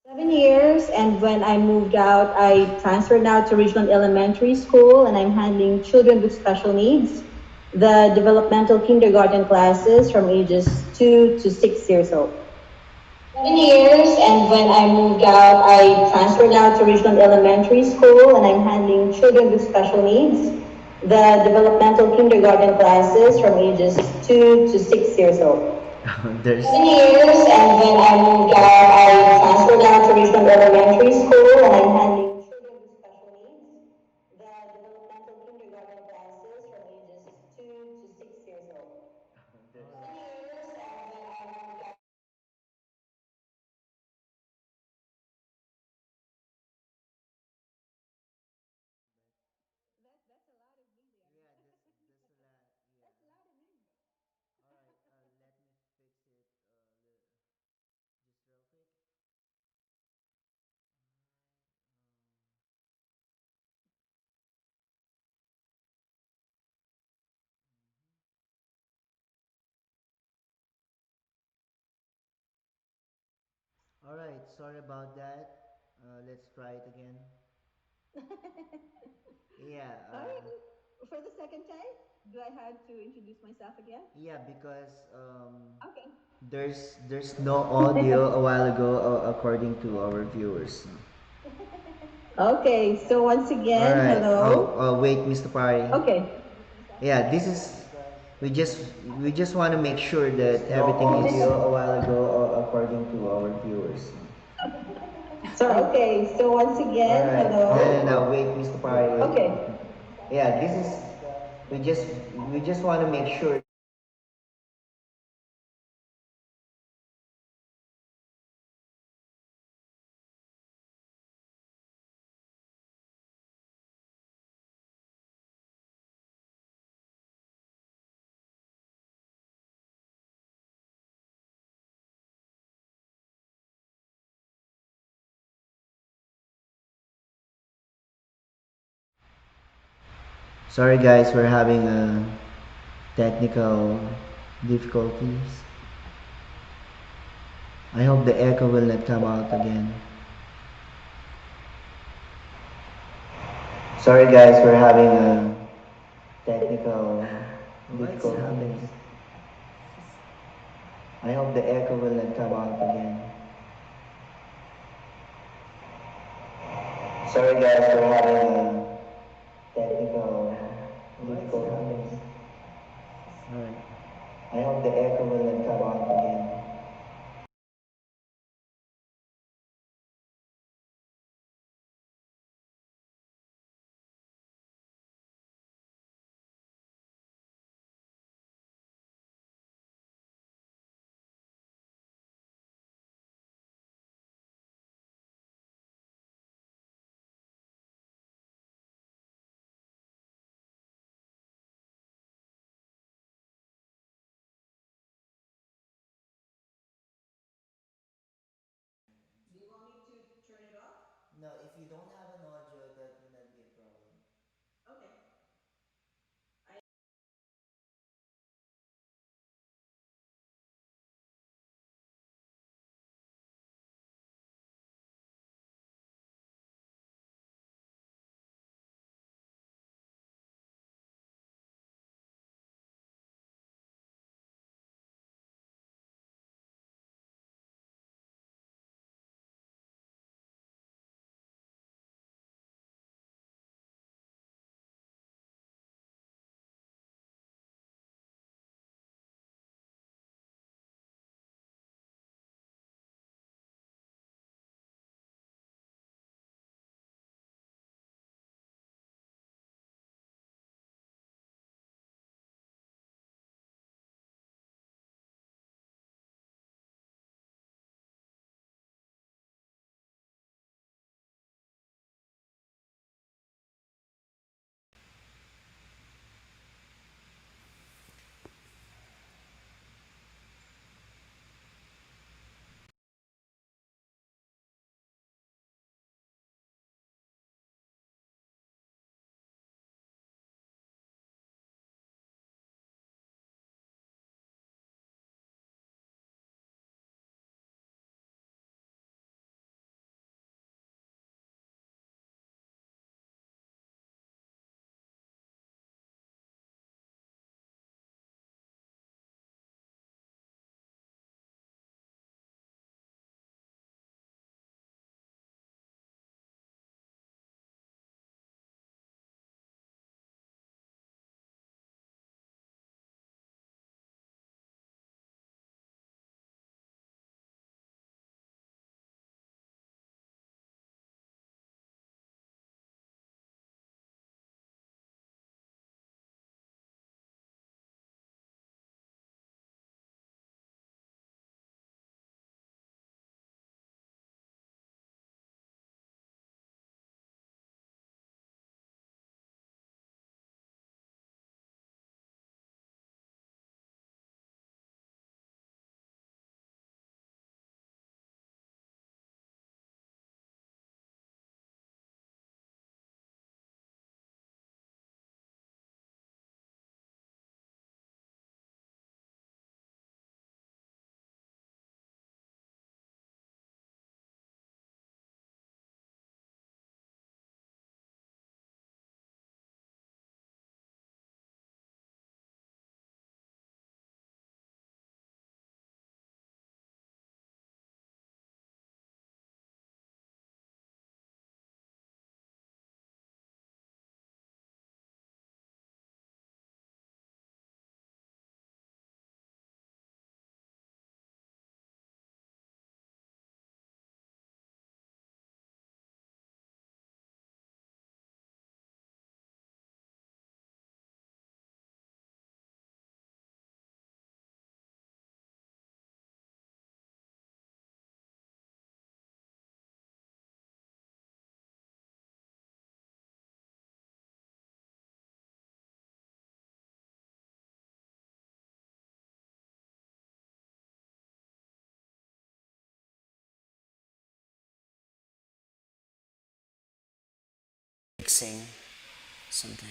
7 years, and when I moved out, I transferred now to regional elementary school, and I'm handling children with special needs, the developmental kindergarten classes from ages 2 to 6 years old. 7 years, and when I moved out, I transferred now to regional elementary school, and I'm handling children with special needs, the developmental kindergarten classes from ages 2 to 6 years old. There's 7 years, and when I moved out, I transferred down to Richmond Elementary School, and I'm handling children with special needs, the developmental kindergarten classes from ages 2 to 6 years old. there's 7 years, and when I moved out. That's a lot of media. yeah, that's a lot. Yeah. That's loud in me. All right. Let me fix it. Just real quick. All right. Sorry about that. Let's try it again. Yeah. All right. For the second time, do I have to introduce myself again? Yeah, because Okay. there's no audio a while ago, according to our viewers. Okay, so once All again, right. hello. Wait, Mr. Pari. Okay. Yeah, this is we just we just want to make sure that No everything is audio a while ago, according to our viewers. Sorry. Okay, so once All again, right. hello. No, wait, Mr. Pari. Okay. Yeah, this is we just we just want to make sure. Sorry guys, we're having technical difficulties. I hope the echo will not come out again. Sorry guys, we're having technical difficulties. I hope the echo will not come out again. Sorry guys, we're having technical difficulties. Alright. I hope the echo will not come out again. Do you want me to turn it off? No, if you don't have an audio, that will not be a problem. Okay. fixing something.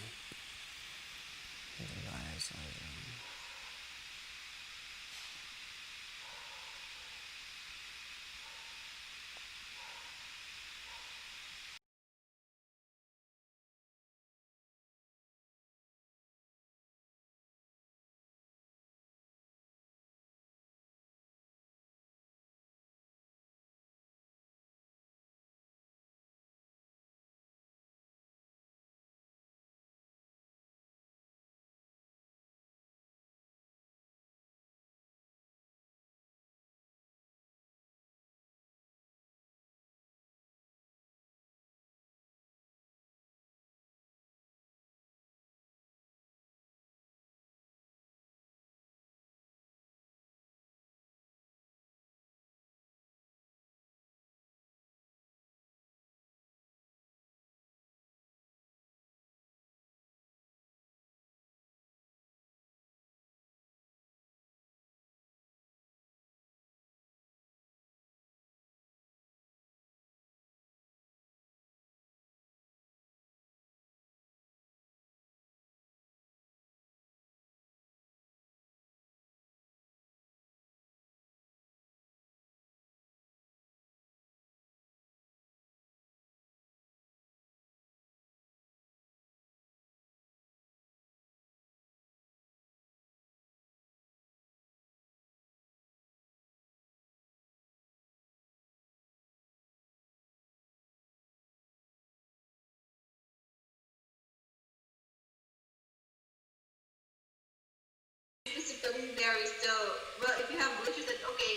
There is still, well, if you have glitches, then okay,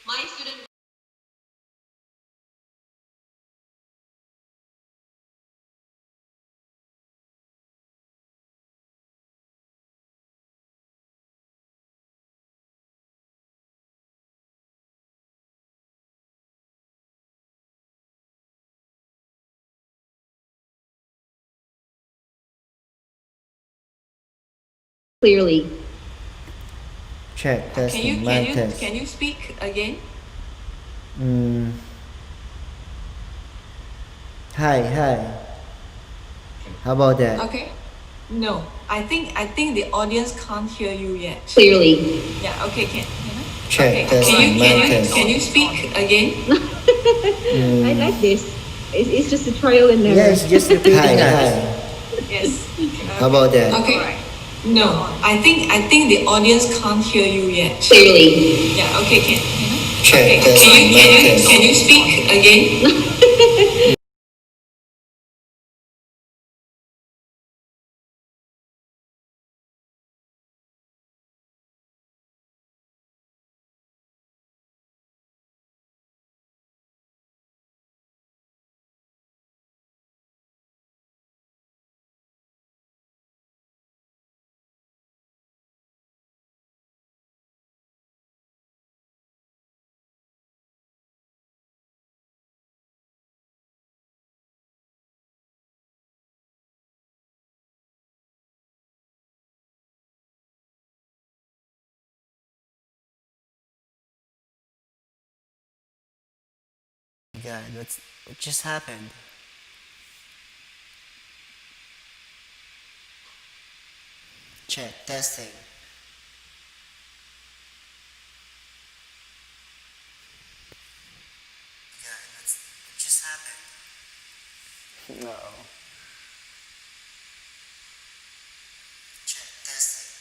my student. Clearly. Check, testing, mic test. Can you speak again? Hi. How about that? Okay. No, I think the audience can't hear you yet. Clearly. Yeah. Okay. Check, Okay. testing, mic test. Can you speak again? I like this. It's just a trial and error. Yes, just repeating hi. Yes. How about that? Okay. No, I think the audience can't hear you yet. Clearly. Yeah. Okay. Check, testing, mic test. Can you speak again? God, what just happened? Check, testing. God, what just happened? No. Check, testing.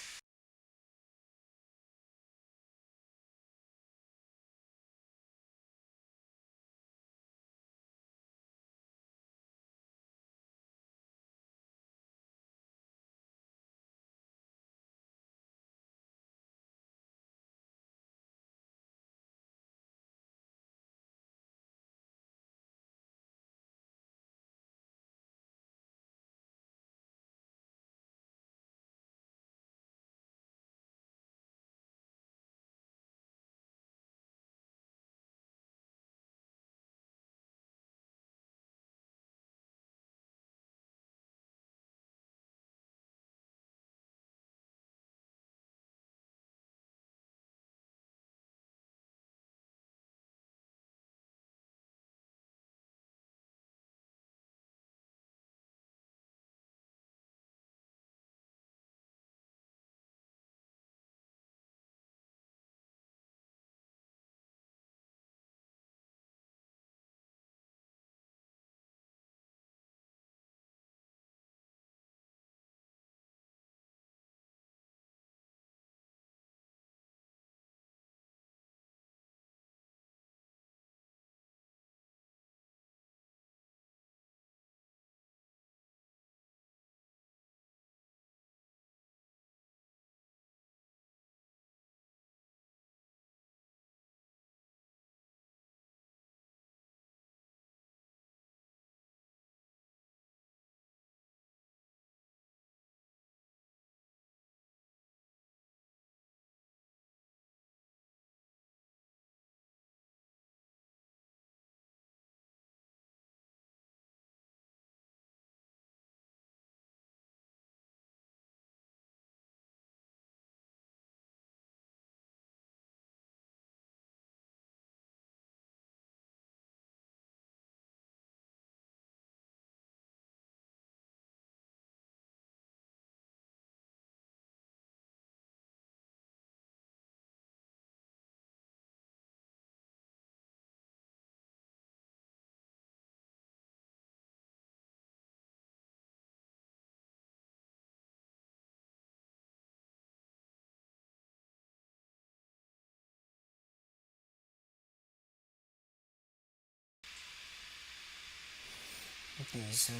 Okay, so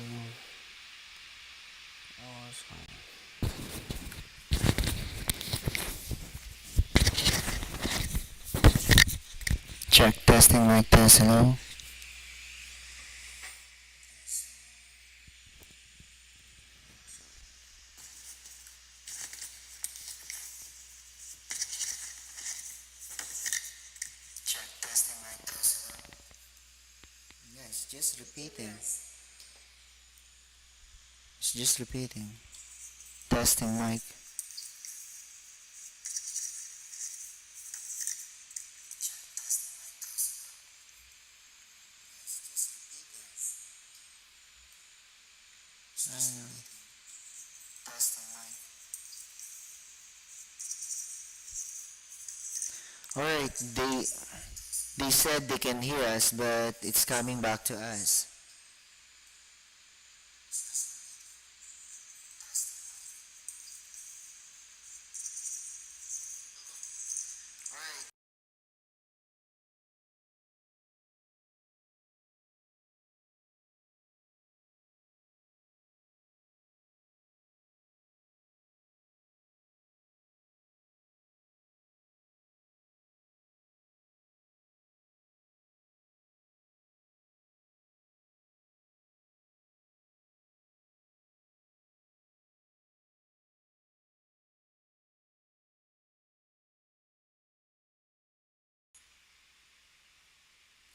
oh, it's fine. Check testing mic test. Hello. Check testing mic test. Hello. Yeah, it's just repeating. It's just repeating. Testing mic. I know. Testing mic. Alright, they said they can hear us, but it's coming back to us.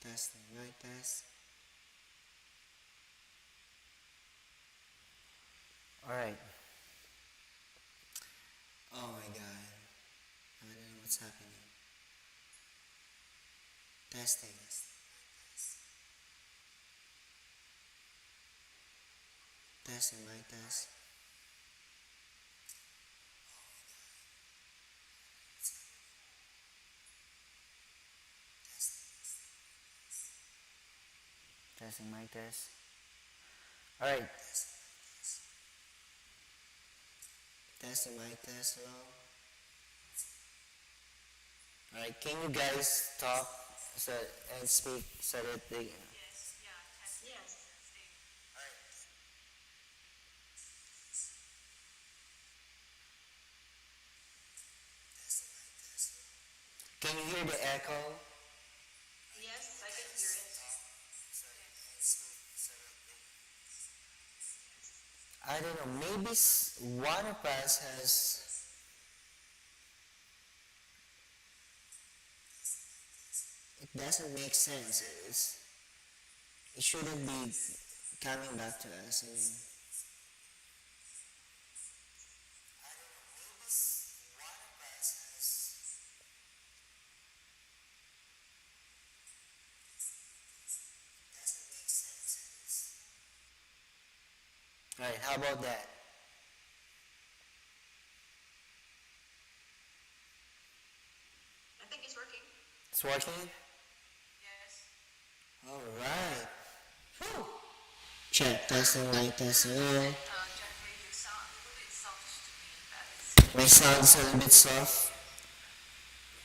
Testing mic test. Alright. Oh my god. I don't know what's happening. Testing. Testing mic test. Testing mic test. Alright. Testing mic test. Hello. Alright, can you guys talk so, and speak so that they... Can you hear the echo? Yes, I can hear it. I don't know, maybe one of us has... It doesn't make sense. It shouldn't be coming back to us. I mean, right, how about that? I think it's working. It's working? Yes. Alright. Check, testing, mic testing. Jeffrey, you sound a little bit soft to me, but My sound is a little bit soft.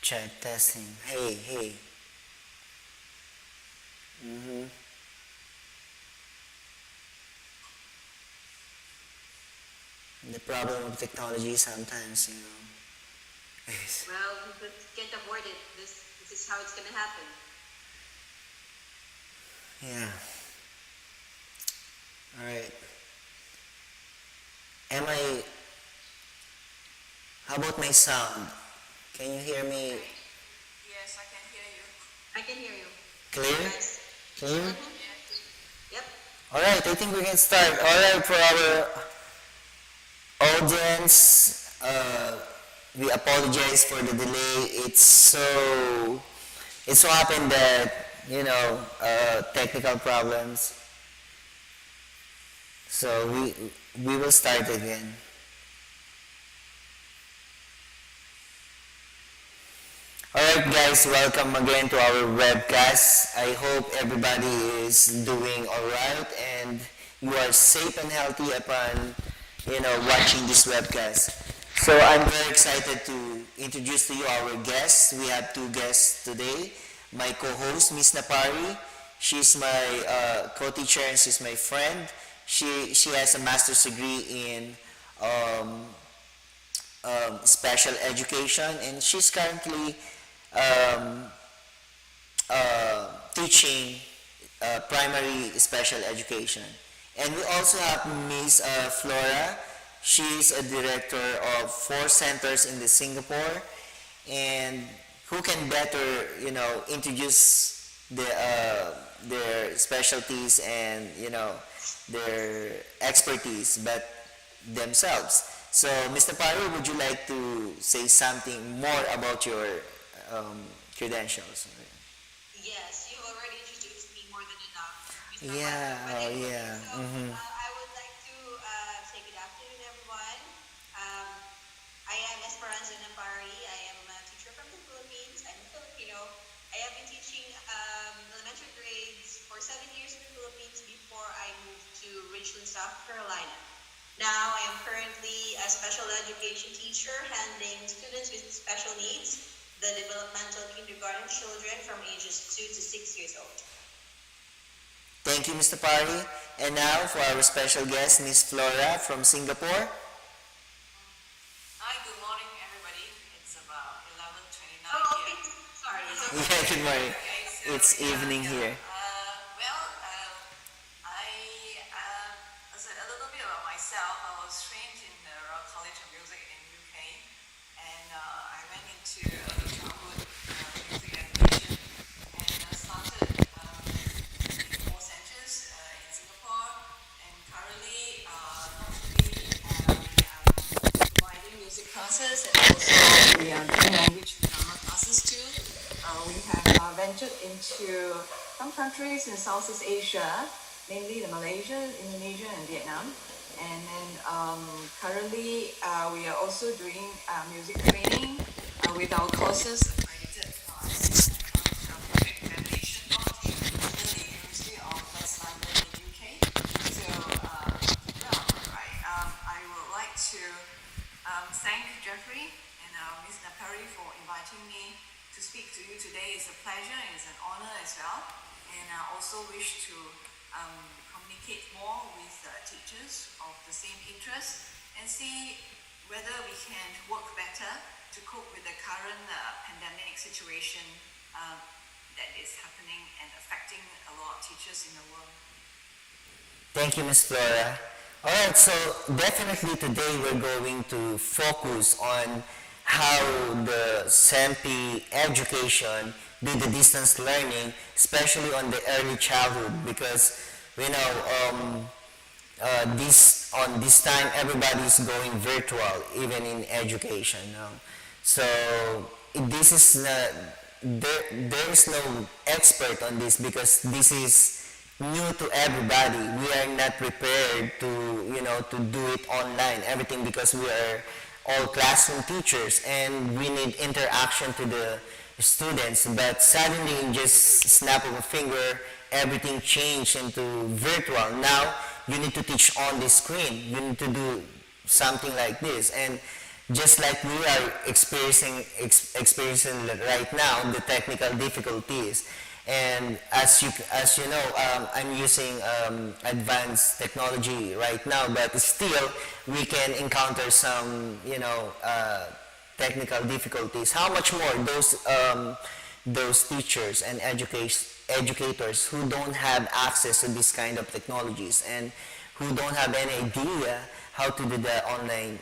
Check, testing. Hey. The problem of technology sometimes, you know. well, we can't avoid it. This is how it's gonna happen. Yeah. Alright. Am I... How about my sound? Can you hear me Yes, I can hear you. I can hear you. clear? Yes. Clear? Yep. Alright, I think we can start. Alright, for our audience, we apologize for the delay. It so happened that, you know, technical problems. So we will start again. Alright guys, welcome again to our webcast. I hope everybody is doing alright and you are safe and healthy upon, you know, watching this webcast. So I'm very excited to introduce to you our guests. We have two guests today. My co-host, Miss Napari. She's my co-teacher and she's my friend. She has a master's degree in um, special education, and she's currently um, teaching primary special education. And we also have Miss Flora. She's a director of 4 centers in the Singapore, and who can better, introduce their specialties and their expertise, but themselves. So, Mr. Pari, would you like to say something more about your credentials? Yes, you already introduced me more than enough, Mr. Yeah, But oh anyway, yeah. so Mm-hmm. I would like to say good afternoon, everyone. Um, I am Esperanza Napari. I am a teacher from the Philippines. I'm a Filipino. I have been teaching elementary grades for 7 years in the Philippines before I moved to Richland, South Carolina. Now I am currently a special education teacher handling students with special needs, the developmental kindergarten children from ages 2 to 6 years old. Thank you, Mr. Pari. And now for our special guest, Miss Flora from Singapore. Hi, good morning, everybody. It's about 11:29 Oh, okay. here. Sorry. Yeah, good morning. Okay, so It's yeah, evening yeah. here. I as a little bit about myself. I was trained in the Royal College of Music in UK, and I went into early childhood music education, and started in 4 centers in Singapore, and currently not only providing music classes, and also we are doing language and grammar classes too. We have ventured into some countries in Southeast Asia, mainly the Malaysia, Indonesia, and Vietnam. And then currently we are also doing music training with our courses accredited by the examination body under the University of West London in UK. So I would like to thank Jeffrey and Ms. Napari for inviting me to speak to you today. It's a pleasure and it's an honor as well. And I also wish to communicate more with teachers of the same interest and see whether we can work better to cope with the current pandemic situation that is happening and affecting a lot of teachers in the world. Thank you, Miss Flora. Alright, so definitely today we're going to focus on how the Seimpi education did the distance learning, especially on the early childhood, because this time everybody's going virtual, even in education now. So this is there is no expert on this because this is new to everybody. We are not prepared to to do it online. Everything because we are all classroom teachers and we need interaction to the students. But suddenly, in just snap of a finger, everything changed into virtual. Now you need to teach on the screen. You need to do something like this, and just like we are experiencing right now, the technical difficulties. And as you know, I'm using advanced technology right now, but still we can encounter some technical difficulties. How much more those teachers and educators who don't have access to this kind of technologies and who don't have any idea how to do the online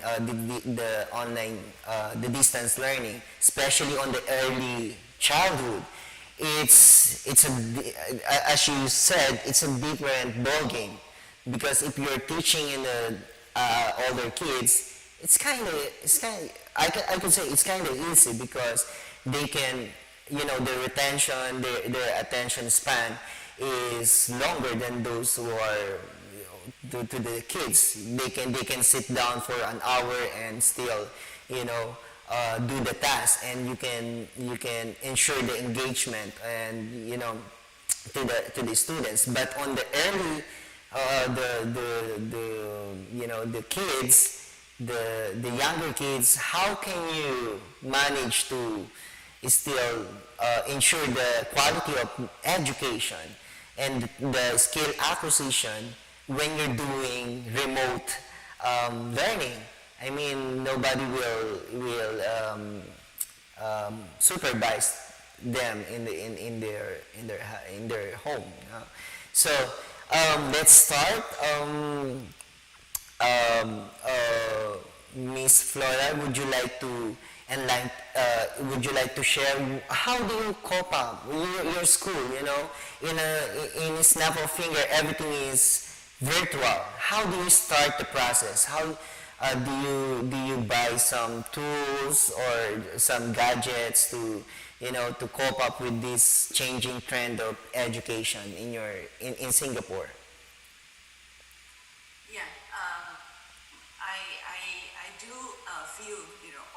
the distance learning, especially on the early childhood. It's as you said, it's a different ballgame because if you're teaching in the older kids, I could say it's kind of easy because they can their retention their attention span is longer than those who are to the kids. They can sit down for an hour and still do the task, and you can ensure the engagement and to the students. But on the early the kids, the younger kids, how can you manage to still ensure the quality of education and the skill acquisition when you're doing remote learning. I mean, nobody will supervise them in their home. So let's start. Miss Flora, would you like to would you like to share how do you cope up your school? You know, in a snap of finger, everything is virtual. How do you start the process? How do you buy some tools or some gadgets to to cope up with this changing trend of education in Singapore? Yeah, I do feel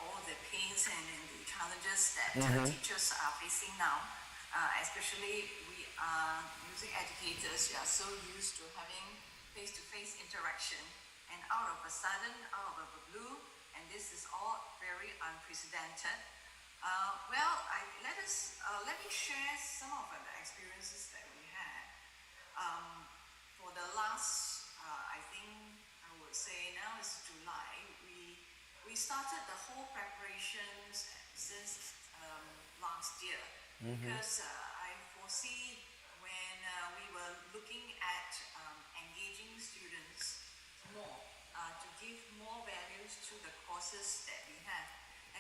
all the pains and the challenges that teachers are facing now. Especially we are music educators. We are so used to having face-to-face interaction, and out of a sudden, out of the blue, and this is all very unprecedented. Let me share some of the experiences that we had. For the last, I think I would say now is July. We started the whole preparations since last year because I foresee when we were looking at engaging students more to give more values to the courses that we have.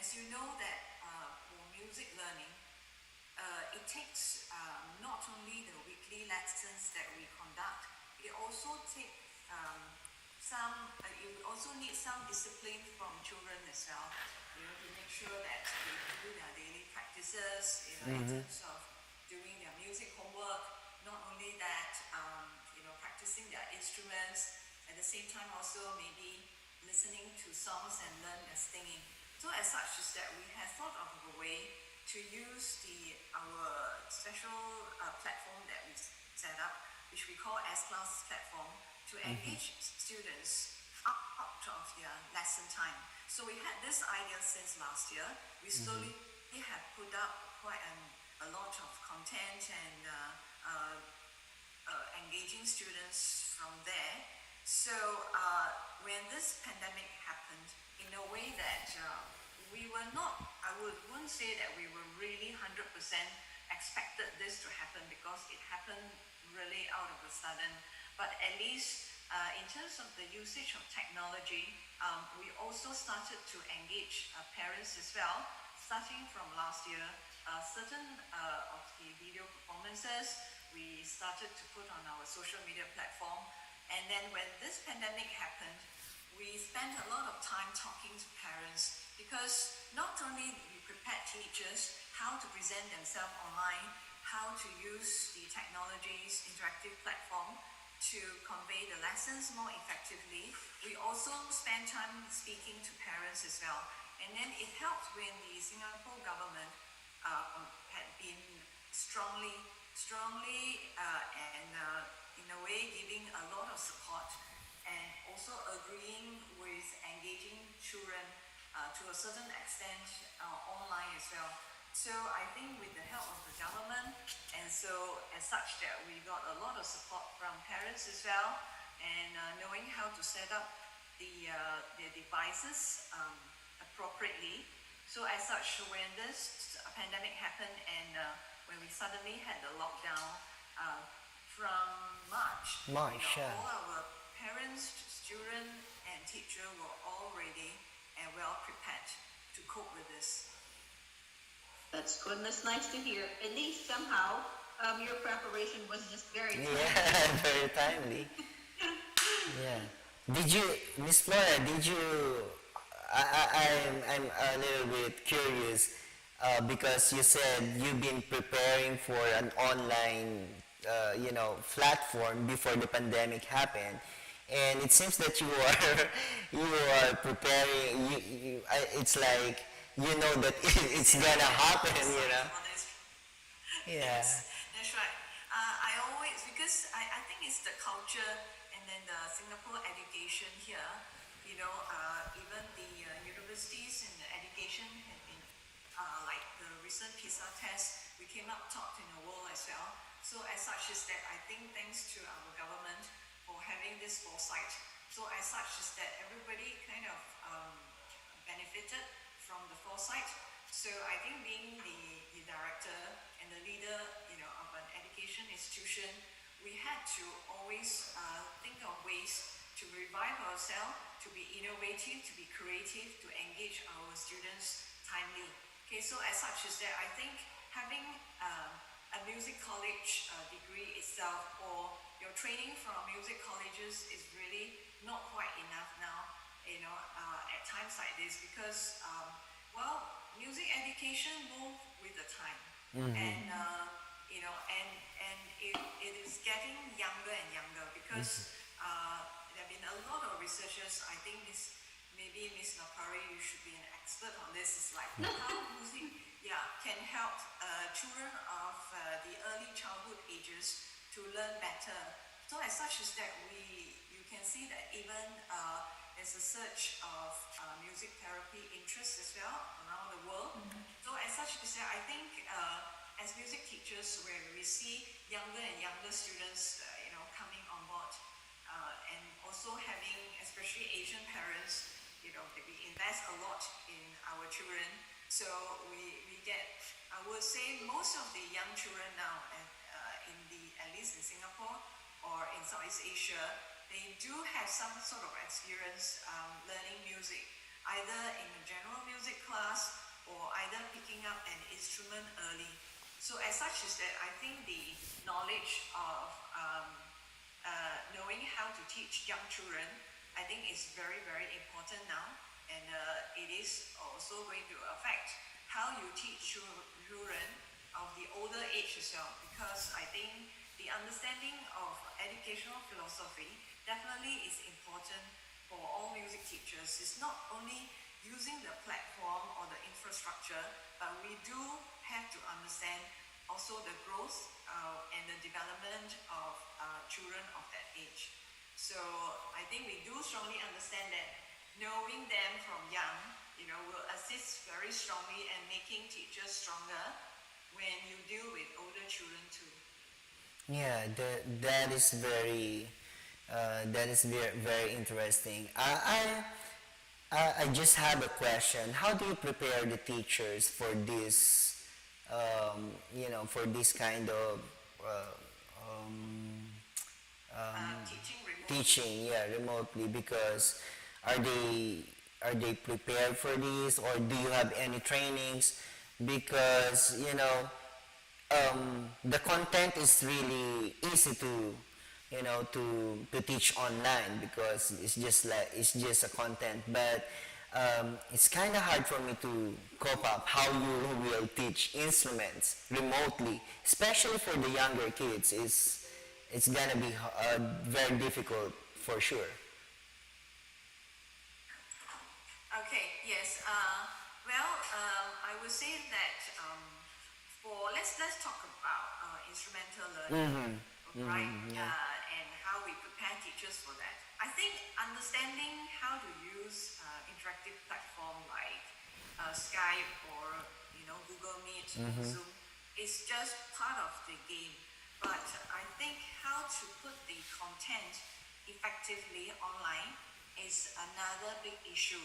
As you know that for music learning, it takes not only the weekly lessons that we conduct, it also takes you also need some discipline from children as well, to make sure that they do their daily practices, in terms of doing their music homework, not only that, practicing their instruments, at the same time also maybe listening to songs and learn their singing. So as such is that we have thought of a way to use our special platform that we set up, which we call S-Class platform, to engage students out of their lesson time. So we had this idea since last year. We slowly have put up quite a lot of content and engaging students from there. So when this pandemic happened, in a way that we were not, wouldn't say that we were really 100% expected this to happen, because it happened really out of a sudden. But at least in terms of the usage of technology, we also started to engage parents as well. Starting from last year, certain of the video performances we started to put on our social media platform. And then when this pandemic happened, we spent a lot of time talking to parents, because not only we prepare teachers how to present themselves online, how to use the technology's interactive platform to convey the lessons more effectively, we also spend time speaking to parents as well. And then it helped when the Singapore government had been strongly and in a way giving a lot of support, and also agreeing with engaging children to a certain extent online as well. So I think with the help of the government, and so as such that we got a lot of support from parents as well, and knowing how to set up the devices appropriately. So as such, when this pandemic happened, and when we suddenly had the lockdown from March, all our parents, students, and teachers were all ready and well prepared to cope with this. That's good. That's nice to hear. At least somehow your preparation was just very timely. Yeah, very timely. Yeah. Did you, Miss Flora? Did you? I'm a little bit curious because you said you've been preparing for an online, platform before the pandemic happened, and it seems that you are you are preparing. It's like that it's gonna happen. Yeah. Yes, that's right. I always, because I think it's the culture and then the Singapore education here, even the universities and the education have been, like the recent PISA test, we came up top in the world as well. So as such is that I think thanks to our government for having this foresight. So as such is that everybody kind of benefited from the foresight. So I think being the director and the leader, of an education institution, we had to always think of ways to revive ourselves, to be innovative, to be creative, to engage our students timely. Okay, so as such is that I think having a music college degree itself, or your training from music colleges, is really not quite enough now, at times like this, because music education moves with the time. And and it is getting younger and younger, because there have been a lot of researchers. I think maybe Miss Napari, you should be an expert on this. It's like how music can help children of the early childhood ages to learn better. So as such is that you can see that even there's a surge of music therapy interest as well around the world. So as such is that I think as music teachers, where we see younger and younger students, coming on board, and also having, especially Asian parents, we invest a lot in our children. So we get, I would say, most of the young children now, at least in Singapore or in Southeast Asia, they do have some sort of experience learning music, either in a general music class or either picking up an instrument early. So as such is that I think the knowledge of knowing how to teach young children, I think is very, very important now. And it is also going to affect how you teach children of the older age as well, because I think the understanding of educational philosophy definitely is important for all music teachers. It's not only using the platform or the infrastructure, but we do have to understand also the growth and the development of children of that age. So I think we do strongly understand that knowing them from young, will assist very strongly and making teachers stronger when you deal with older children too. Yeah, that is very, very interesting. I just have a question. How do you prepare the teachers for this, for this kind of Teaching remotely. teaching, yeah, remotely? Because are they prepared for this, or do you have any trainings? Because the content is really easy to to teach online, because it's just a content, but it's kind of hard for me to cope up how you will teach instruments remotely, especially for the younger kids. It's gonna be very difficult for sure. Okay, yes. I would say that let's talk about instrumental learning, right? And how we prepare teachers for that. I think understanding how to use interactive platform like Skype or Google Meet, Zoom, is just part of the game. But I think how to put the content effectively online is another big issue.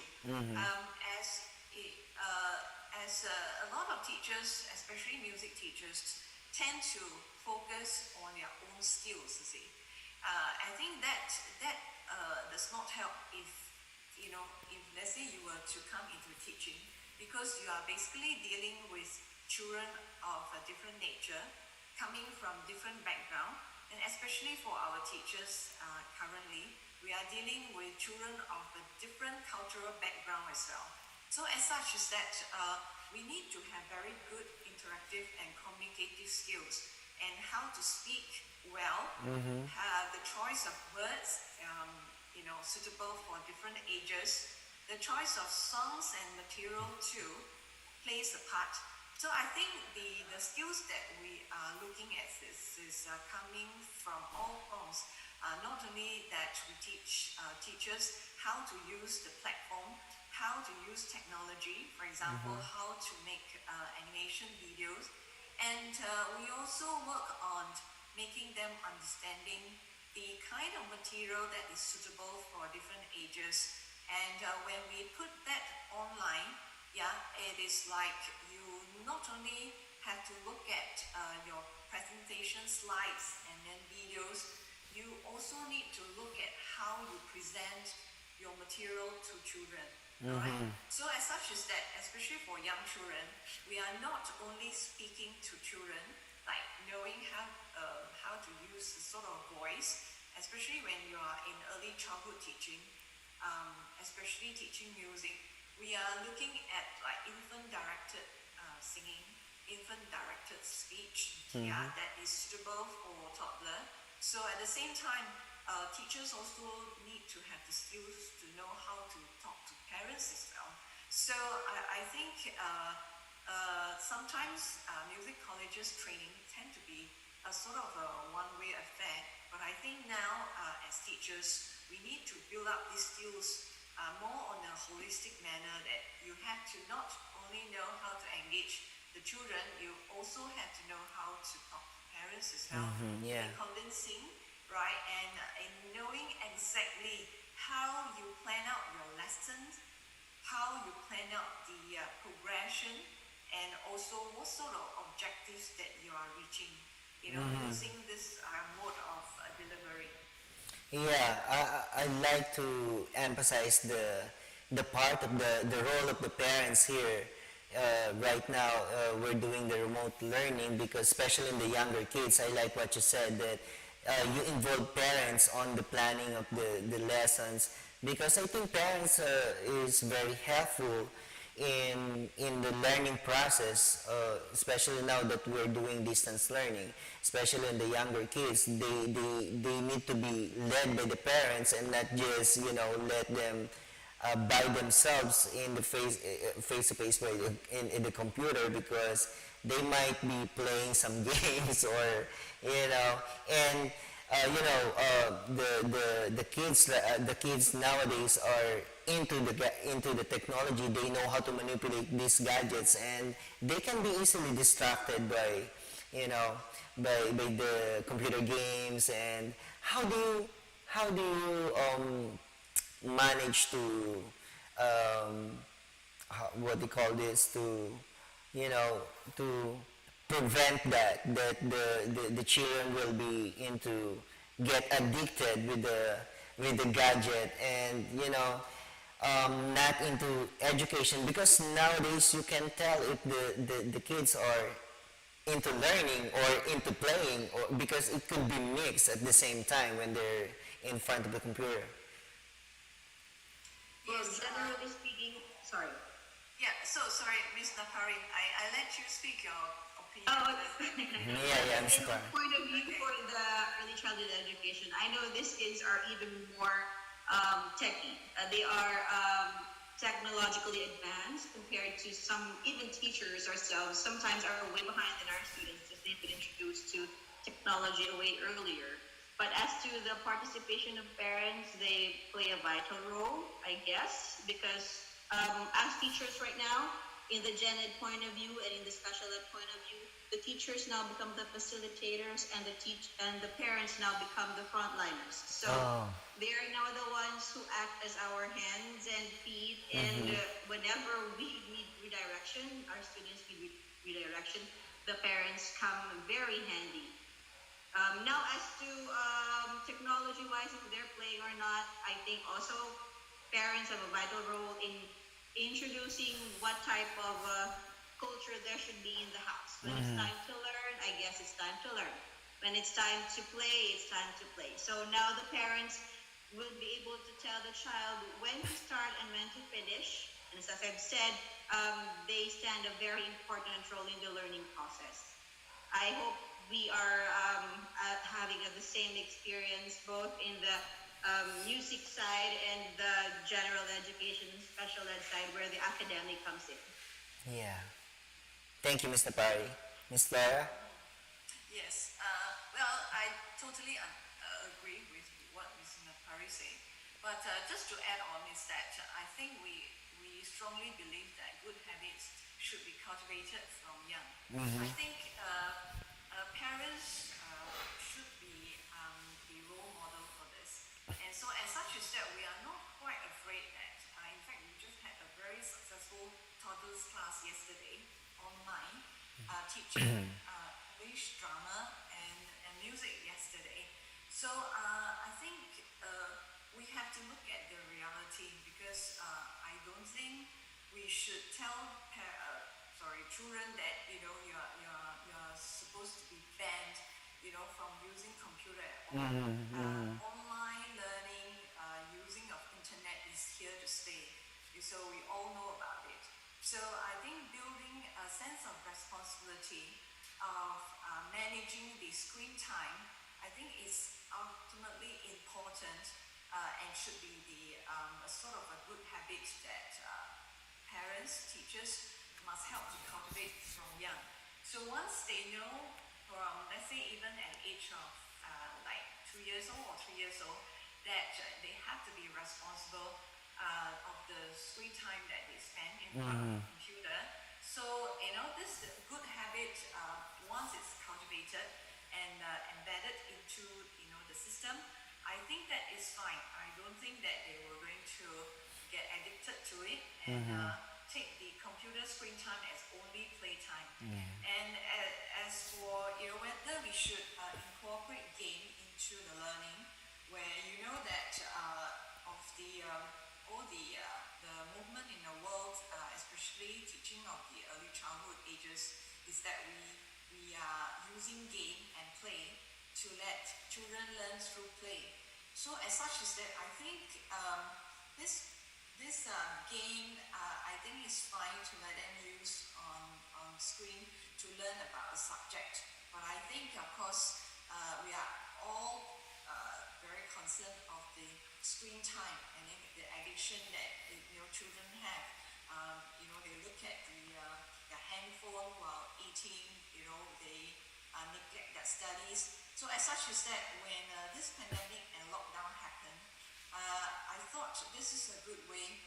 As a lot of teachers, especially music teachers, tend to focus on their own skills. You see, I think that does not help if let's say you were to come into teaching, because you are basically dealing with children of a different nature, coming from different background, and especially for our teachers currently, we are dealing with children of a different cultural background as well. So as such is that we need to have very good interactive and communicative skills, and how to speak well, have the choice of words, suitable for different ages, the choice of songs and material too plays a part. So I think the skills that we are looking at is coming from all forms. Not only that we teach teachers how to use the platform, how to use technology, for example, how to make animation videos, and we also work on making them understanding the kind of material that is suitable for different ages. And when we put that online, yeah, it is like you not only have to look at your presentation slides and then videos, you also need to look at how you present your material to children. Alright? So as such is that, especially for young children, we are not only speaking to children, like knowing how to use the sort of voice, especially when you are in early childhood teaching, especially teaching music. We are looking at like infant-directed singing, infant-directed speech, yeah, that is suitable for toddler. So at the same time, teachers also need to have the skills to know how to talk to parents as well. So I think sometimes music colleges training tend to be a sort of a one-way affair. But I think now as teachers, we need to build up these skills more on a holistic manner, that you have to not only know how to engage the children, you also have to know how to talk to parents as well. Yeah. In convincing, right? And in knowing exactly how you plan out your lessons, how you plan out the progression, and also what sort of objectives that you are reaching, using this mode of delivery. Yeah, I like to emphasize the part of the role of the parents here. Right now, we're doing the remote learning because, especially in the younger kids, I like what you said that you involve parents on the planning of the lessons, because I think parents is very helpful in the learning process, especially now that we're doing distance learning, especially in the younger kids. They need to be led by the parents and not just let them by themselves in the face-to-face way in the computer, because they might be playing some games, or and the kids nowadays are into the technology. They know how to manipulate these gadgets, and they can be easily distracted by you know by the computer games. And how do you manage to what they call this, to you know to prevent that the children will be into get addicted with the gadget, and not into education, because nowadays you can tell if the kids are into learning or into playing, or because it could be mixed at the same time when they're in front of the computer. Well, Yes, generally speaking, sorry. yeah, so sorry, Miss Napari, I let you speak your opinion Oh, first. Yeah, I'm in surprised. point of view for the early childhood education, I know these kids are even more techy. They are technologically advanced compared to some, even teachers ourselves sometimes are way behind than our students, if they've been introduced to technology way earlier. But as to the participation of parents, they play a vital role, I guess, because as teachers right now, in the gen ed point of view and in the special ed point of view, the teachers now become the facilitators, and the parents now become the frontliners. So Oh. they are now the ones who act as our hands and feet, and whenever we need redirection, our students need redirection, the parents come very handy. Now, as to technology-wise, if they're playing or not, I think also parents have a vital role in introducing what type of culture there should be in the house. When it's time to learn, I guess it's time to learn. When it's time to play, it's time to play. So now the parents will be able to tell the child when to start and when to finish. And as I've said, they stand a very important role in the learning process. I hope we are having the same experience both in the music side and the general education and special ed side, where the academic comes in. Yeah. Thank you, Mr. Parry. Miss Laura? Yes, well, I totally agree with what Ms. Napari said. But just to add on is that I think we strongly believe that good habits should be cultivated from young. I think parents should be the role model for this. And so as such is that we are not quite afraid that, in fact, we just had a very successful toddlers class yesterday online, teaching English, drama, and music yesterday. So I think we have to look at the reality because I don't think we should tell children that you're supposed to be banned from using computer at all. Online learning, using of internet is here to stay. So we all know about it. So I think building a sense of responsibility of managing the screen time, I think is ultimately important and should be a sort of a good habit that parents, teachers must help to cultivate from young. So once they know from, let's say even at the age of like 2 years old or 3 years old, that they have to be responsible of the screen time that they spend in front of the computer. So, this good habit, once it's cultivated and embedded into, the system, I think that is fine. I don't think that they were going to get addicted to it and take the computer screen time as only playtime. And as for, whether we should incorporate game into the learning, where you know that of the all the movement in the world, especially teaching of the early childhood ages, is that we are using game and play to let children learn through play. So as such is that I think this game I think is fine to let them use on screen to learn about a subject. But I think of course we are all very concerned of the screen time and the addiction that children have. They look at their handphone while eating. They neglect their studies. So as such is that when this pandemic and lockdown happened, I thought this is a good way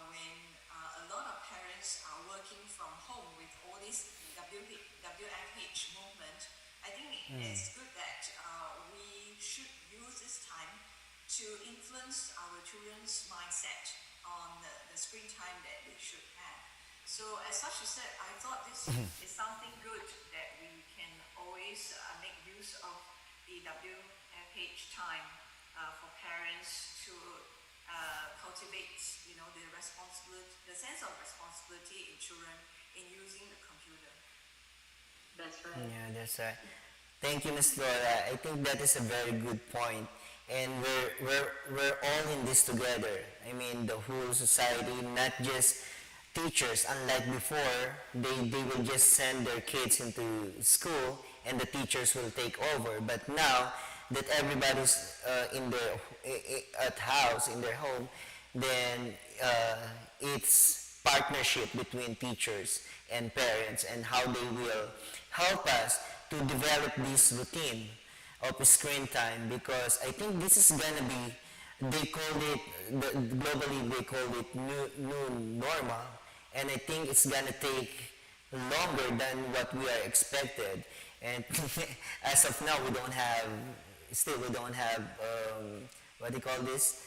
when a lot of parents are working from home with all this WFH movement. I think it's good that we should use this time to influence our children's mindset on the screen time that they should have. So as such as that, I thought this is something good that we can always make use of the WFH time for parents to cultivate, the responsibility, the sense of responsibility in children in using the computer. That's right. Yeah, that's right. Thank you, Miss Flora. I think that is a very good point. And we're all in this together. I mean, the whole society, not just teachers. Unlike before, they will just send their kids into school and the teachers will take over. But now that everybody's in their at house, in their home, then it's partnership between teachers and parents and how they will help us to develop this routine of screen time, because I think this is gonna be, they call it, globally they call it new normal, and I think it's gonna take longer than what we are expected. And as of now, we don't have what do you call this,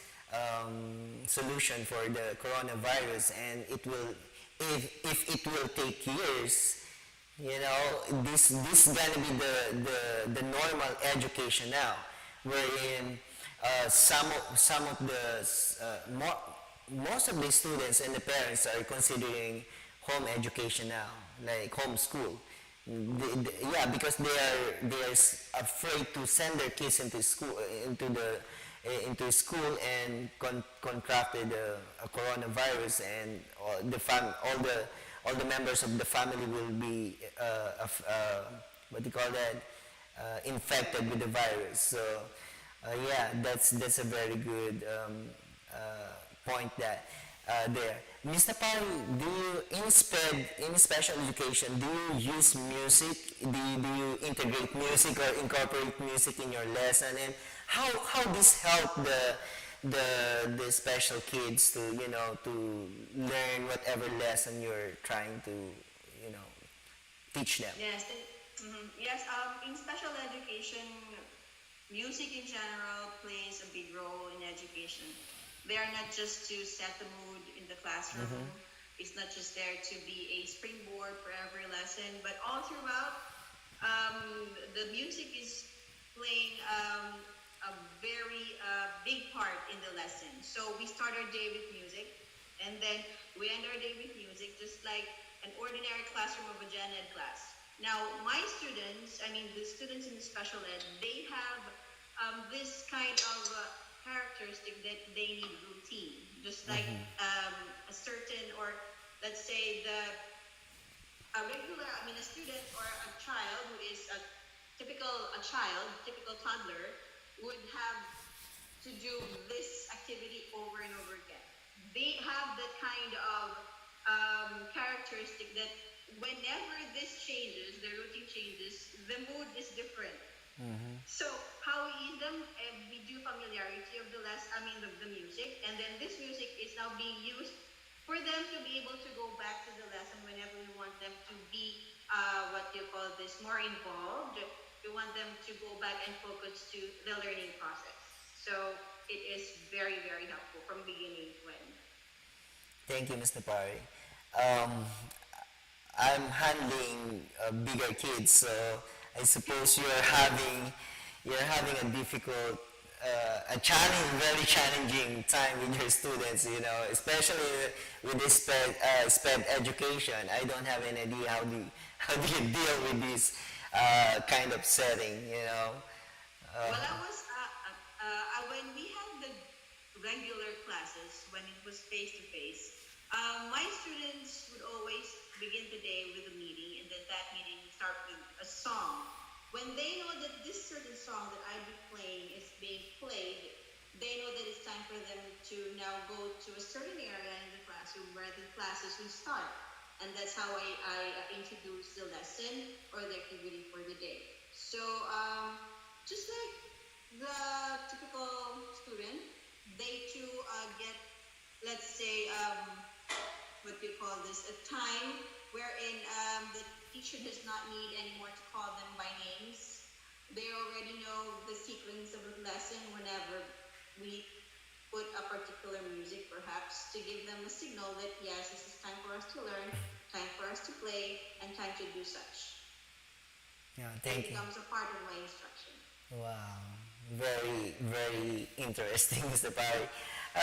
solution for the coronavirus, and it will, if it will take years, this is gonna be the normal education now, wherein some of the most of the students and the parents are considering home education now, like homeschool. Yeah, because they are afraid to send their kids into school, into school and contracted a coronavirus, and all the members of the family will be what do you call that, infected with the virus. So yeah, that's a very good point that there. Mr. Pari, do you, in special education, do you use music? Do you integrate music or incorporate music in your lesson? And how this help the special kids to to learn whatever lesson you're trying to teach them? Yes, Yes, in special education, music in general plays a big role in education. They are not just to set the mood in the classroom. It's not just there to be a springboard for every lesson, but all throughout, the music is playing a very big part in the lesson. So we start our day with music, and then we end our day with music, just like an ordinary classroom of a gen ed class. Now, my students, I mean the students in the special ed, they have this kind of characteristic that they need routine, just like a certain, or let's say a student or a child who is typical toddler would have to do this activity over and over again. They have that kind of characteristic that whenever this changes, the routine changes, the mood is different. So how we ease them, we do familiarity of the music, and then this music is now being used for them to be able to go back to the lesson whenever we want them to be, what you call this, more involved. We want them to go back and focus to the learning process. So it is very, very helpful from beginning to end. Thank you, Mr. Pari. Um, I'm handling bigger kids, so I suppose you're having a difficult, a challenge, very challenging time with your students. Especially with this SPED education. I don't have any idea how do you deal with this kind of setting. Well, when we had the regular classes, when it was face to face, my students would always begin the day with a meeting, and then that meeting would start with a song. When they know that this certain song that I'd be playing is being played, they know that it's time for them to now go to a certain area in the classroom where the classes will start. And that's how I introduce the lesson or the activity for the day. So just like the typical student, they too get, let's say, what we call this, a time wherein the teacher does not need anymore to call them by names. They already know the sequence of the lesson whenever we put a particular music, perhaps, to give them a signal that yes, this is time for us to learn, time for us to play, and time to do such. Yeah, It thank you. becomes a part of my instruction. Wow, very, very interesting, Mr. Pari. All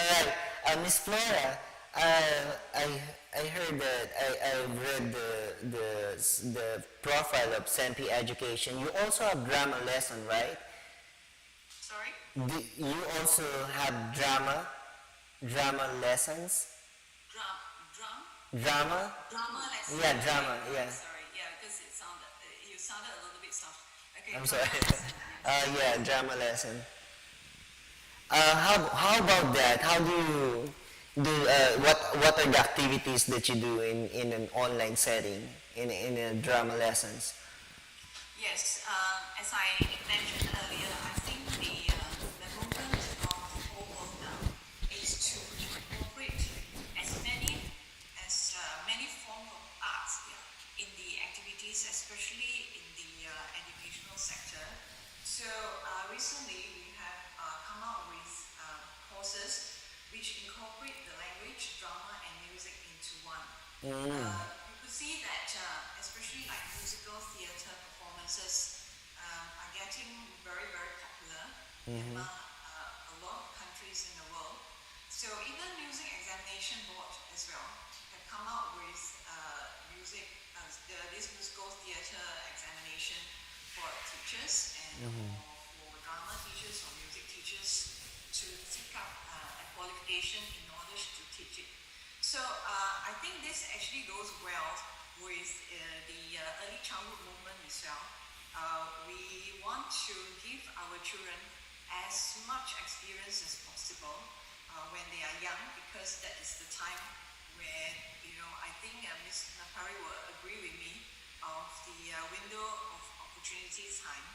right, Miss Flora, I heard that I read the profile of Seimpi Education. You also have drama lesson, right? Sorry? Do you also have drama lessons? Drum? Drama? Drama lesson. Yeah, drama. Yeah. Sorry, yeah, because you sounded a little bit soft. Okay, I'm drama sorry. lesson, yes. Yeah, drama lesson. How about that? How do you do? What are the activities that you do in an online setting in a drama lessons? Yes, as I mentioned earlier, I think the movement of the whole world now is to incorporate as many forms of arts, yeah, in the activities, especially in the educational sector. So recently we have come out with courses which incorporate the language, drama, and music into one. You could see that, especially like musical theatre performances, are getting very, very popular among a lot of countries in the world. So even Music Examination Board as well have come out with this musical theatre examination for teachers and for drama teachers or music teachers to seek up a qualification in order to teach it. So I think this actually goes well with the early childhood movement as well. We want to give our children as much experience as possible when they are young, because that is the time where, I think Ms. Napari will agree with me of the window of opportunity time,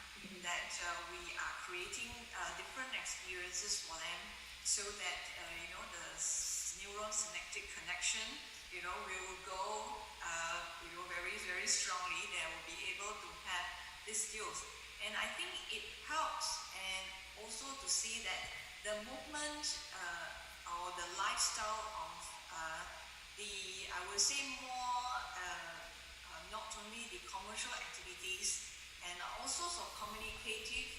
that we are creating different experiences for them so that, the neuron synaptic connection we will go very, very strongly. They will be able to have these skills. And I think it helps, and also to see that the movement or the lifestyle of I would say more, not only the commercial activities and all sorts of communicative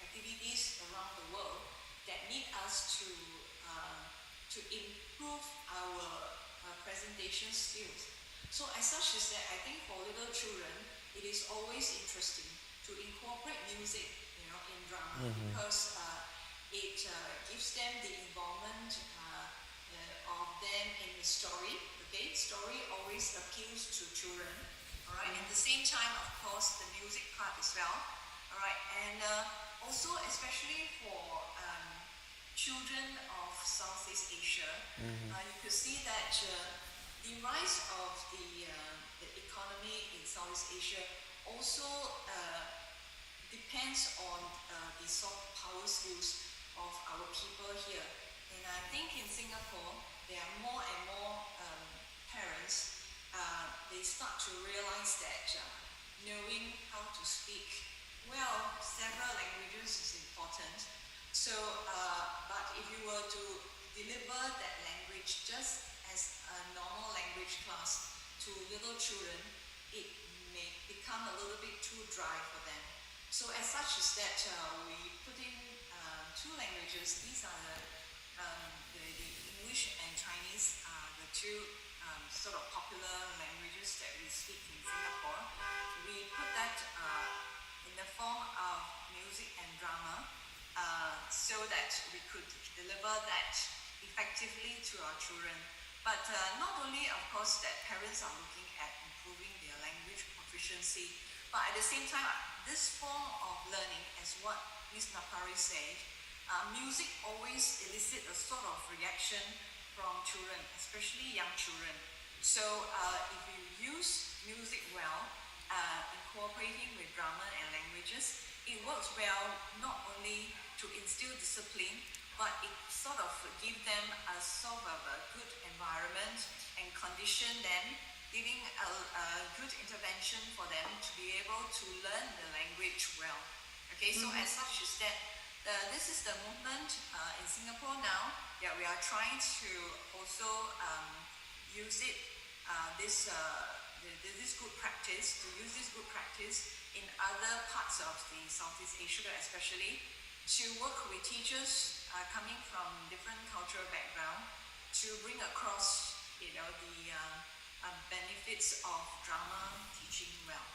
activities around the world that need us to improve our presentation skills. So as such is that I think for little children, it is always interesting to incorporate music, in drama because it gives them the involvement of them in the story. Okay, story always appeals to children. All right, and at the same time, of course, the music part as well. All right, and also especially for children of Southeast Asia, you could see that the rise of the economy in Southeast Asia also depends on the soft power skills of our people here. And I think in Singapore, there are more and more parents, they start to realize that knowing how to speak well several languages is important. So, but if you were to deliver that language just as a normal language class to little children, it may become a little bit too dry for them. So as such is that we put in two languages. These are the English and Chinese, the two sort of popular languages that we speak in Singapore. We put that in the form of music and drama so that we could deliver that effectively to our children. But not only, of course, that parents are looking at improving their language proficiency, but at the same time, this form of learning, as what Ms. Napari said, music always elicits a sort of reaction from children, especially young children. So if you use music well, incorporating with drama and languages, it works well not only to instill discipline, but it sort of gives them a sort of a good environment and condition them, giving a good intervention for them to be able to learn the language well. Okay, so as such is that this is the movement in Singapore now that we are trying to also use it, this good practice, to use this good practice in other parts of the Southeast Asia especially, to work with teachers coming from different cultural background to bring across, the benefits of drama teaching well.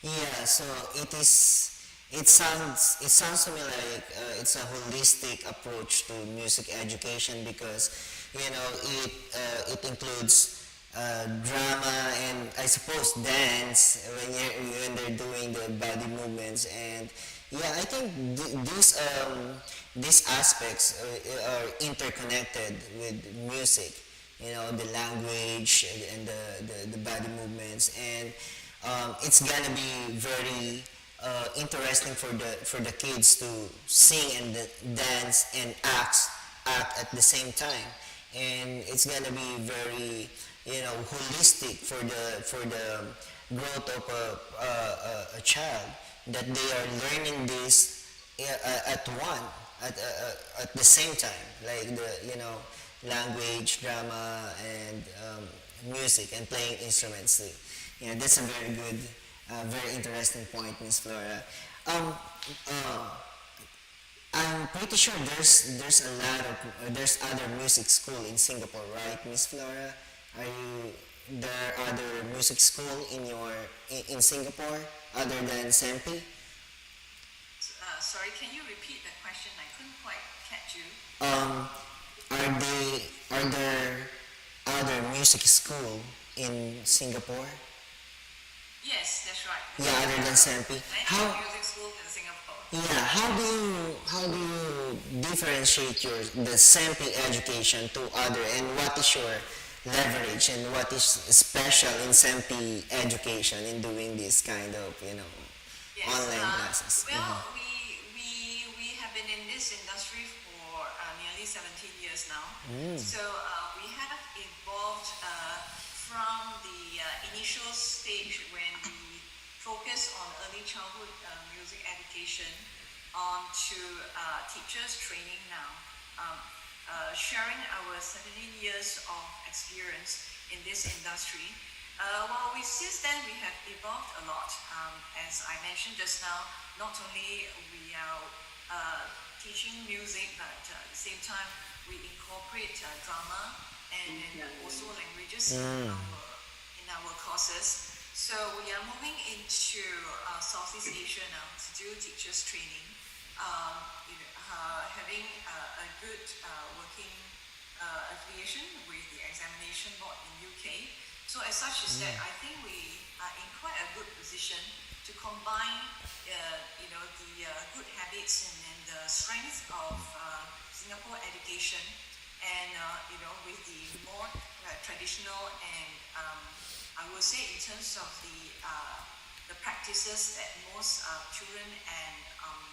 Yeah, so it sounds to me like it's a holistic approach to music education because it includes drama and I suppose dance when they're doing the body movements. And yeah, I think these aspects are interconnected with music, the language and the body movements. And it's gonna be very interesting for the kids to sing and dance and act at the same time. And it's gonna be very holistic for the growth of a child, that they are learning this at one at the same time, like the language, drama, and music, and playing instruments too. That's a very good, very interesting point, Miss Flora. Um, uh, I'm pretty sure there's a lot of there's other music school in Singapore, right, Miss Flora? Are you there other music school in Singapore other than Seimpi? Sorry, can you repeat the question? I couldn't quite catch you. Um, are there other music school in Singapore? Yes, that's right. Yeah, other than Seimpi. Many music schools in Singapore. Yeah, how do you differentiate the Seimpi education to other, and what is your leverage and what is special in Seimpi education in doing this kind of Yes. online classes? Well, we have been in this industry for for nearly 17 years now. So we have evolved from the initial stage when we focus on early childhood music education on to teachers training now, sharing our 17 years of experience in this industry. Since then we have evolved a lot. As I mentioned just now, not only we are teaching music, but at the same time we incorporate drama and also languages in our courses. So we are moving into Southeast Asia now to do teachers training, having a good working affiliation with the examination board in UK. So as such is that I think we are in quite a good position to combine, the good habits and the strength of Singapore education, and with the more traditional and I would say in terms of the practices that most children and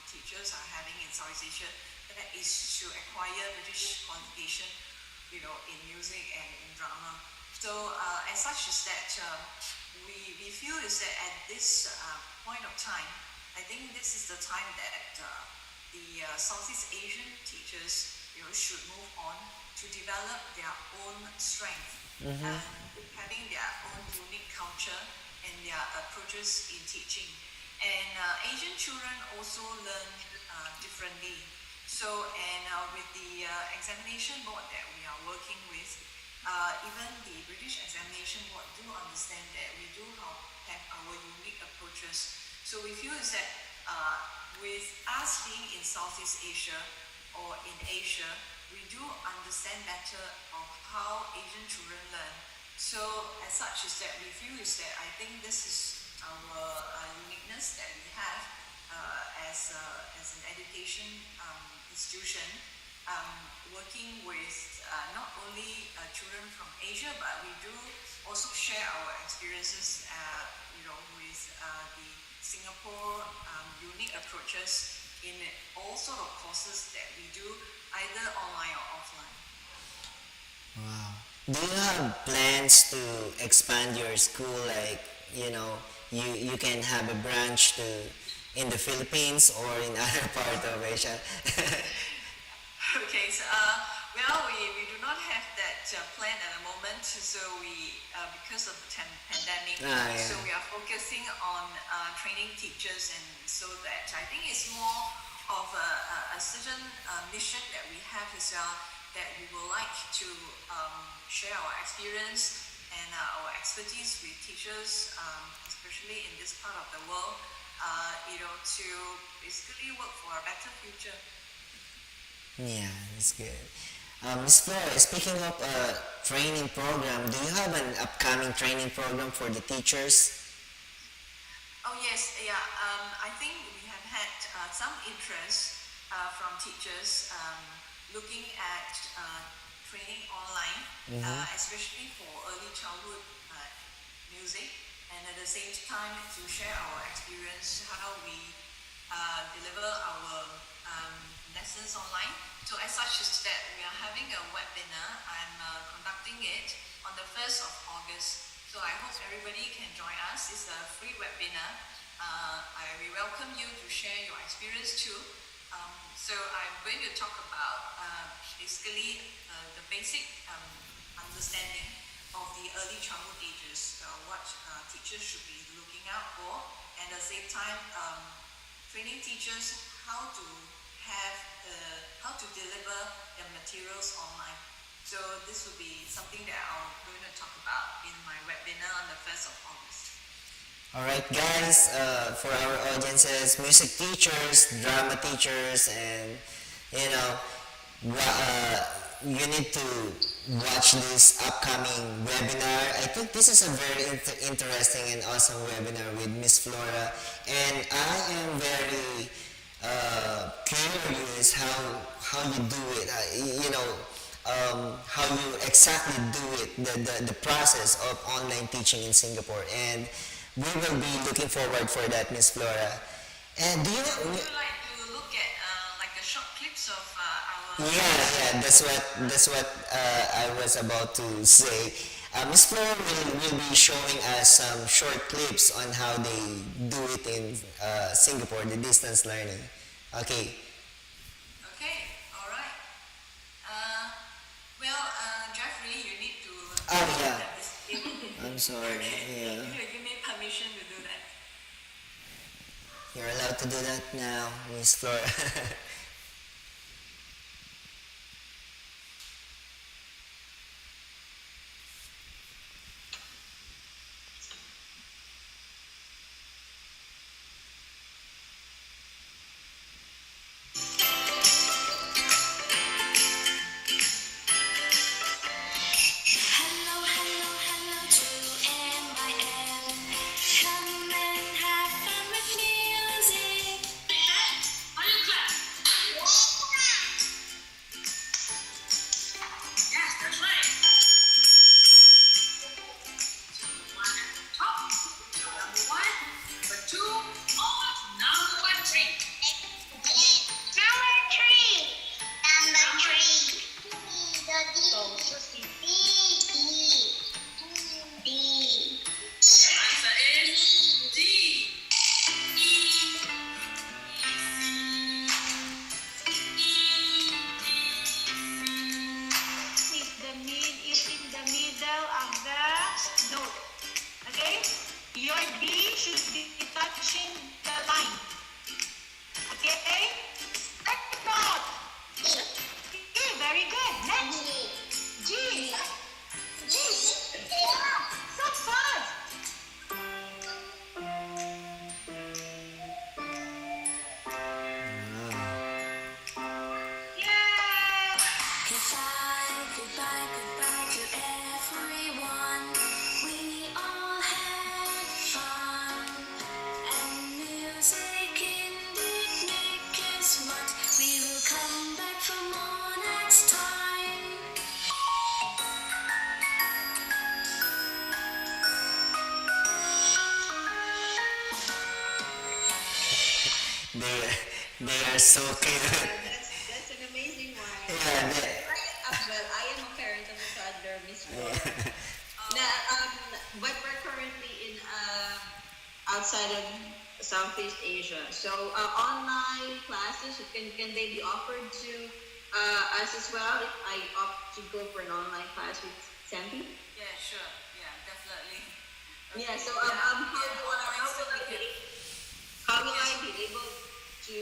teachers are having in Southeast Asia, that is to acquire British qualification, in music and in drama. So as such is that we feel is that at this point of time, I think this is the time that the Southeast Asian teachers should move on to develop their own strength and having their own unique culture and their approaches in teaching. And Asian children also learn differently. So, and with the examination board that we are working with, even the British examination board do understand that we do have our unique approaches. So we feel is that with us being in Southeast Asia or in Asia, we do understand better of how Asian children learn. So as such is that we feel is that I think this is our uniqueness that we have as an education institution, working with not only children from Asia, but we do also share our experiences, with the Singapore unique approaches in all sort of courses that we do, either online or offline. Wow. Do you have plans to expand your school, like, you can have a branch in the Philippines or in other part of Asia? Okay, so we do not have that plan at the moment. So we because of the pandemic, so we are focusing on training teachers, and so that I think it's more of a certain mission that we have as well, that we would like to share our experience and our expertise with teachers, especially in this part of the world, to basically work for a better future. Yeah, that's good. Ms. Flora, speaking of training program, do you have an upcoming training program for the teachers? Oh yes, yeah. I think we have had some interest from teachers looking at training online, especially for early childhood music, and at the same time to share our experience how we deliver our lessons online. So as such is that we are having a webinar. I'm conducting it on the 1st of August. So I hope everybody can join us. It's a free webinar. We welcome you to share your experience too. So I'm going to talk about basically the basic understanding of the early childhood ages, what teachers should be looking out for, and at the same time training teachers how to deliver their materials online. So this will be something that I'm going to talk about in my webinar on the 1st of August. Alright guys, for our audiences, music teachers, drama teachers, and you need to watch this upcoming webinar. I think this is a very interesting and awesome webinar with Miss Flora, and I am very curious how you do it, how you exactly do it, the process of online teaching in Singapore, and we will be looking forward for that, Miss Flora. And do you know? Would you like to look at like a short clips of Yeah, that's what I was about to say. Miss Flora will be showing us some short clips on how they do it in Singapore, the distance learning. Okay. Okay, all right. Jeffrey, you need to Oh yeah. have this clip. I'm sorry. Yeah. You give me permission to do that. You're allowed to do that now, Miss Flora. Hello, hello, hello to MIM. Come and have fun with music. Are you glad? Yes, that's right. One at the top. Number one. Number two. Number three. Number three. Number three. The answer is D. E. If the mid is in the middle of the note, okay? Your D should be touching the line, okay? Second note. Okay, very good. Next, G. G. So fast. Yay! Goodbye, goodbye, goodbye to everyone. We all had fun. And music in picnic is what we will come back for more next time. they they are so cute. That's an amazing one. Yeah, Well, I am a parent of a toddler, Miss Flora. But we're currently in outside of Southeast Asia. So online classes can they be offered to us as well if I opt to go for an online class with Seimpi? Yeah, sure. Yeah, definitely. Yeah. So Yeah, how will I be able to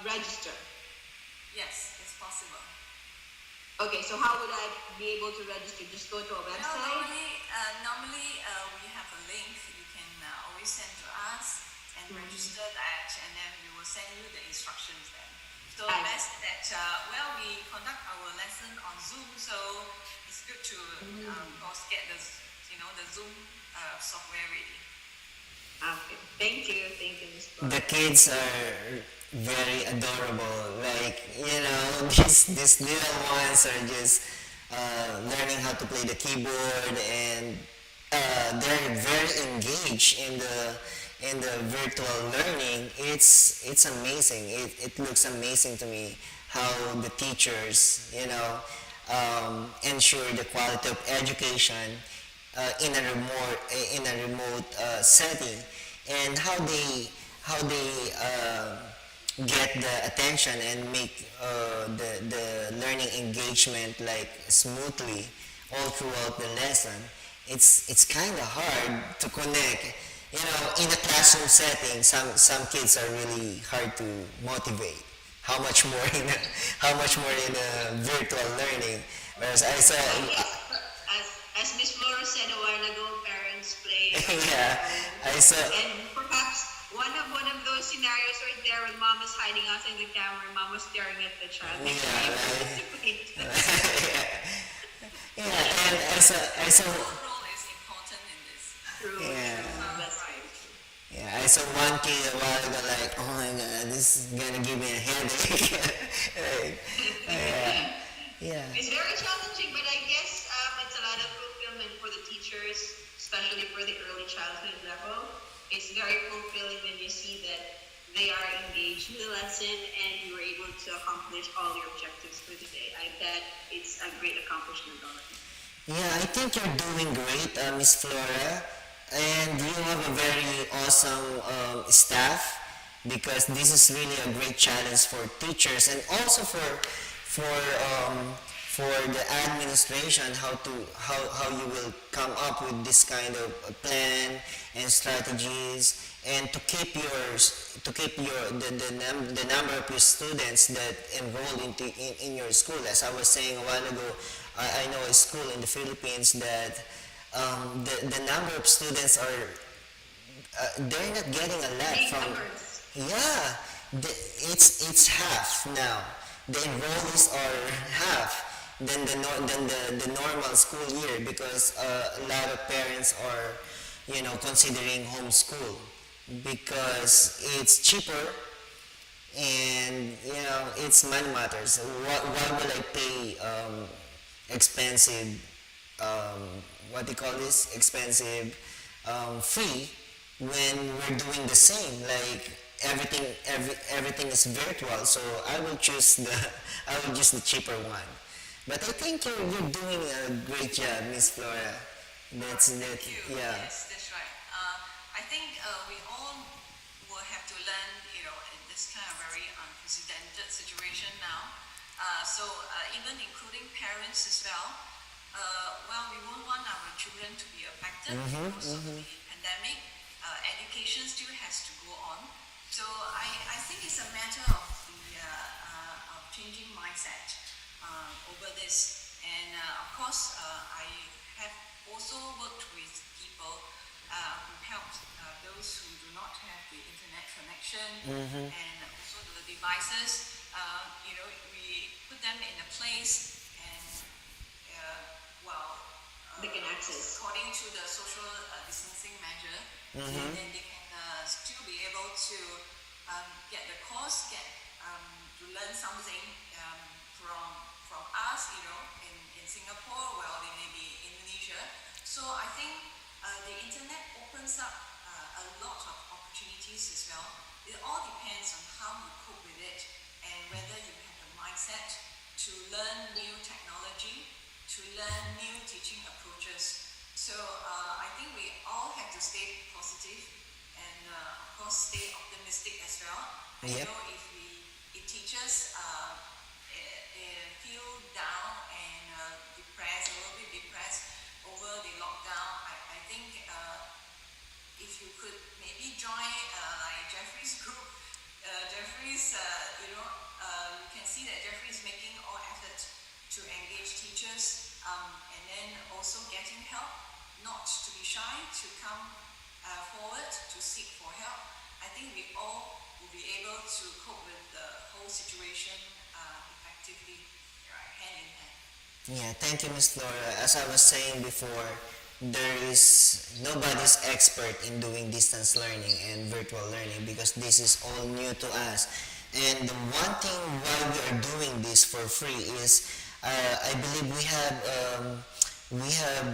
register? Yes, it's possible. Okay. So how would I be able to register? Just go to a Well, website. normally we have a link you can always send to us and register that, and then we will send you the instructions then. So I best that we conduct our lesson on Zoom, so it's good to of course get the Zoom software ready. Okay. Thank you, Ms. Flora. the kids are very adorable. Like these little ones are just learning how to play the keyboard, and they're very engaged in the virtual learning. It's amazing. It looks amazing to me how the teachers ensure the quality of education in a remote setting, and how they get the attention and make the learning engagement like smoothly all throughout the lesson. It's kind of hard to connect. In a classroom setting, some kids are really hard to motivate. How much more in a virtual learning? Whereas I saw, As Miss Flora said a while ago, parents play. yeah, I saw. And perhaps one of those scenarios right there when mom is hiding outside the camera, mom was staring at the child. Yeah, yeah, and I saw, Role is important in this. yeah, That's right. yeah, I saw one kid a while ago like, oh my god, this is gonna give me a headache. Like, yeah, It's very challenging, but I guess it's a lot of fulfillment for the teachers, especially for the early childhood level. It's very fulfilling when you see that they are engaged in the lesson and you were able you to accomplish all your objectives for today. I bet it's a great accomplishment already. Yeah, I think you're doing great, Miss Flora, and you have a very awesome staff because this is really a great challenge for teachers and also for for the administration how you will come up with this kind of plan and strategies and to keep the number of your students that enroll in your school. As I was saying a while ago, I know a school in the Philippines that the number of students are they're not getting a lot Big from. numbers. Yeah, it's half now. The enrollees are half than the normal school year because a lot of parents are considering homeschool because it's cheaper and it's money matters. Why will I pay expensive what do you call this expensive fee when we're doing the same like everything is virtual, so I will choose the cheaper one. But I think you're doing a great job, Miss Flora. Thank you. Yeah. Yes, that's right. I think we all will have to learn, in this kind of very unprecedented situation now. Even including parents as well. Well, we won't want our children to be affected because of the pandemic. Education still has to go on. So I think it's a matter of of changing mindset over this. And of course, I have also worked with people who helped those who do not have the internet connection and also the devices. We put them in a place and They can access. according to the social distancing measure, and then they can still be able to get the course, to learn something from us, in Singapore, well, they may be in Indonesia. So I think the internet opens up a lot of opportunities as well. It all depends on how you cope with it and whether you have the mindset to learn new technology, to learn new teaching approaches. So I think we all have to stay positive and of course stay optimistic as well. I Yep. know if teachers feel down and depressed, a little bit depressed over the lockdown, I think if you could maybe join like Jeffrey's group, you can see that Jeffrey is making all effort to engage teachers and then also getting help, not to be shy, to come forward to seek for help. I think we all will be able to cope with the whole situation effectively, right, hand in hand. Yeah, thank you, Miss Flora. As I was saying before, nobody's expert in doing distance learning and virtual learning because this is all new to us. And the one thing why we are doing this for free is I believe we have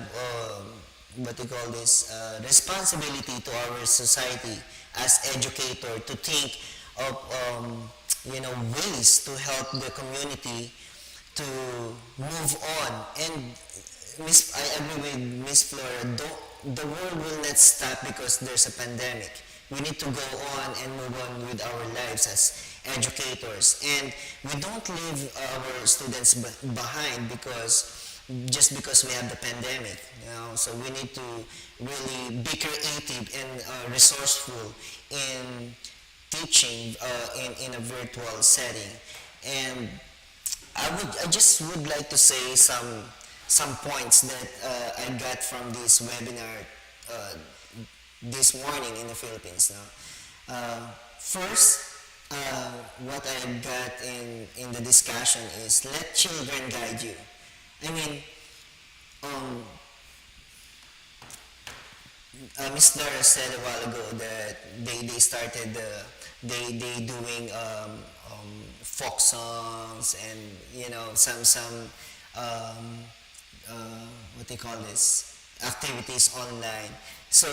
what they call this responsibility to our society as educator to think of ways to help the community to move on. And I agree with Miss Flora. The world will not stop because there's a pandemic. We need to go on and move on with our lives as educators, and we don't leave our students behind just because we have the pandemic. So we need to really be creative and resourceful in teaching in a virtual setting. And I just would like to say some points that I got from this webinar this morning in the Philippines now. First, what I got in the discussion is let children guide you. I mean, Miss Dora said a while ago that they started they doing folk songs and some what they call this activities online. So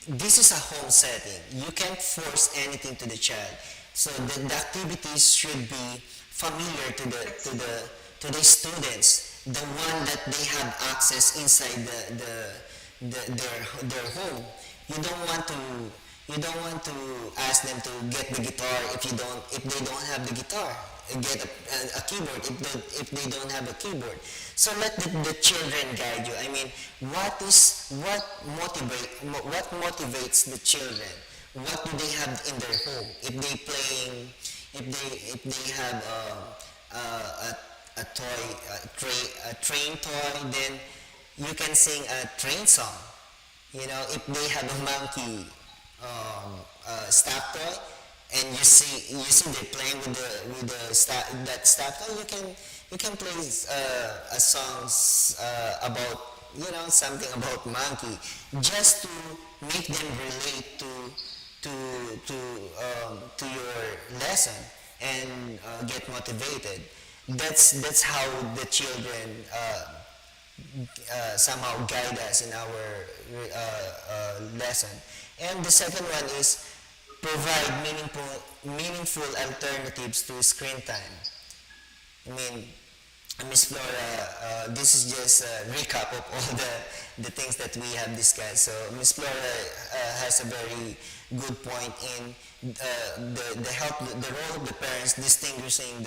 this is a home setting. You can't force anything to the child. So the activities should be familiar to the students, the one that they have access inside their home. You don't want to you don't want to ask them to get the guitar if they don't have the guitar. Get a keyboard if they don't have a keyboard. So let the children guide you. I mean, what motivates the children? What do they have in their home? If they have a toy, a train toy, then you can sing a train song. You know, if they have a monkey stuffed toy, and you see they're playing with that stuffed toy, you can play a songs about something about monkey, just to make them relate to your lesson and get motivated. That's how the children somehow guide us in our lesson. And the second one is provide meaningful alternatives to screen time. I mean, Miss Flora, this is just a recap of all the things that we have discussed. So Miss Flora has a very good point in the role of the parents distinguishing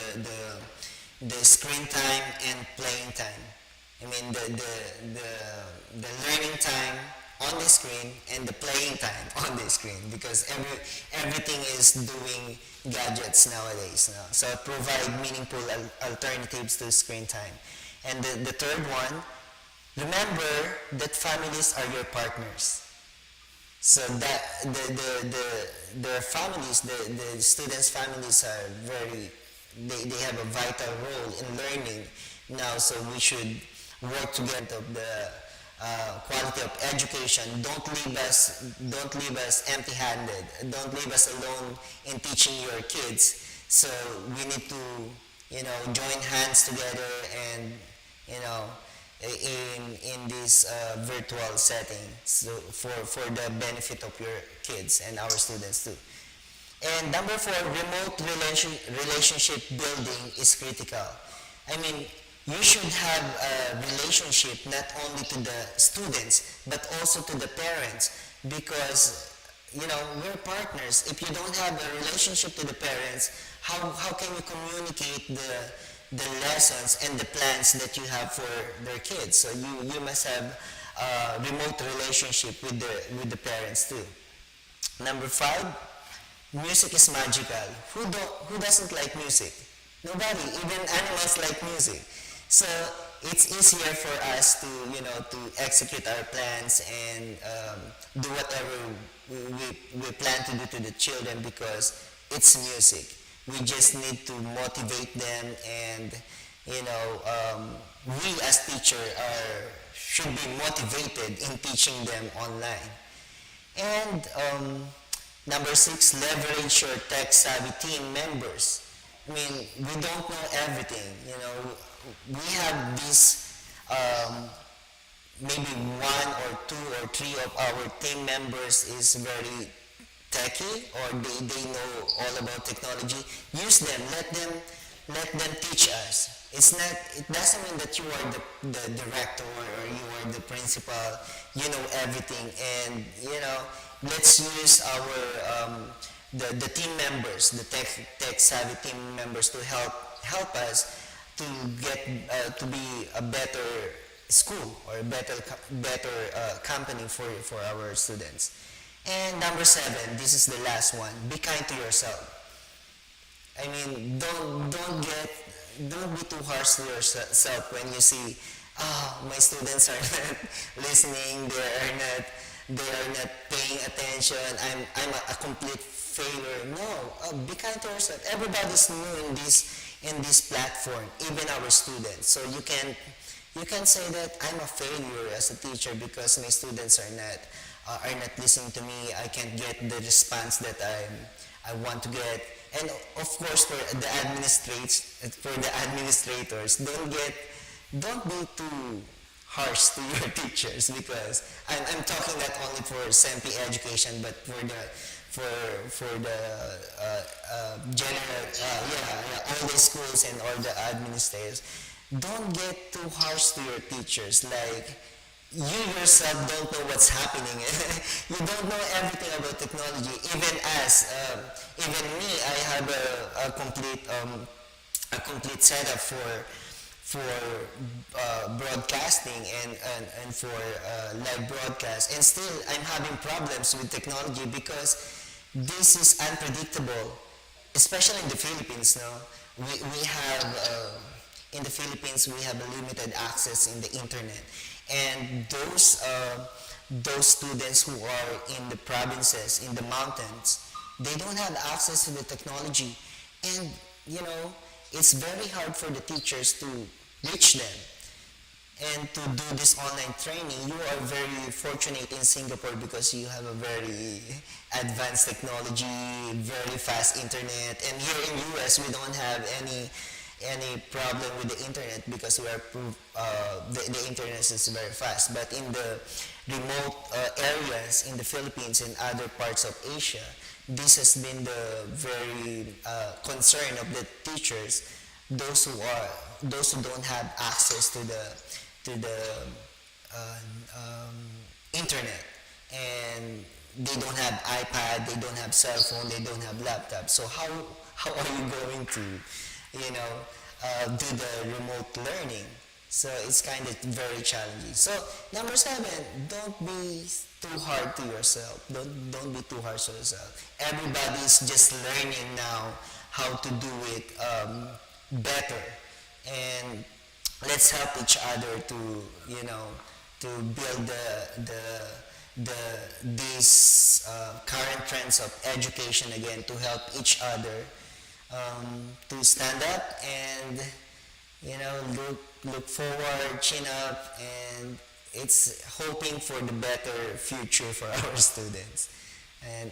the screen time and playing time. I mean the learning time on the screen and the playing time on the screen, because everything is doing gadgets nowadays now. So provide meaningful alternatives to screen time. And the third one, remember that families are your partners. So that the families, the students' families are they have a vital role in learning now. So we should work together of the quality of education. Don't leave us empty-handed. Don't leave us alone in teaching your kids. So we need to join hands together and in this virtual setting, so for the benefit of your kids and our students too. And number 4, remote relationship building is critical. I mean, you should have a relationship not only to the students but also to the parents, because we're partners. If you don't have a relationship to the parents, how can you communicate the lessons and the plans that you have for their kids? So you must have a remote relationship with the parents too. Number 5, music is magical. Who doesn't like music? Nobody. Even animals like music. So it's easier for us to execute our plans and do whatever we plan to do to the children, because it's music. We just need to motivate them, and we as teachers should be motivated in teaching them online. And number 6, leverage your tech-savvy team members. I mean, we don't know everything. We have these maybe 1 or 2 or 3 of our team members is very techy, or they know all about technology. Use them. Let them teach us. It doesn't mean that you are the director or you are the principal. You know everything, and let's use our the team members, the tech savvy team members, to help us to get to be a better school or a better company for our students. And number 7, this is the last one. Be kind to yourself. I mean, don't be too harsh to yourself when you see, my students are not listening, they are not paying attention, I'm a complete failure. No, be kind to yourself. Everybody's new in this platform, even our students. So you can say that I'm a failure as a teacher because my students are not listening to me. I can't get the response that I want to get. And of course, for the administrators, don't be too harsh to your teachers, because I'm talking not only for Seimpi education, but for the general all the schools and all the administrators. Don't get too harsh to your teachers. Like, you yourself don't know what's happening. You don't know everything about technology. Even me, I have a complete setup for broadcasting and for live broadcast, and still I'm having problems with technology because this is unpredictable, especially in the Philippines. No, we have in the Philippines we have a limited access in the internet, and those students who are in the provinces, in the mountains, they don't have access to the technology, and you know it's very hard for the teachers to reach them and to do this online training. You are very fortunate in Singapore because you have a very advanced technology, very fast internet, and here in US we don't have any problem with the internet because the internet is very fast. But in the remote areas in the Philippines and other parts of Asia, this has been the very concern of the teachers, those who don't have access to the uh, internet, and they don't have iPad, they don't have cell phone, they don't have laptop. So how are you going to do the remote learning? So it's kind of very challenging. So number 7, don't be too hard to yourself. Don't be too harsh to yourself. Everybody's just learning now how to do it better, and let's help each other to to build these current trends of education again, to help each other to stand up and look forward, chin up, and it's hoping for the better future for our students. And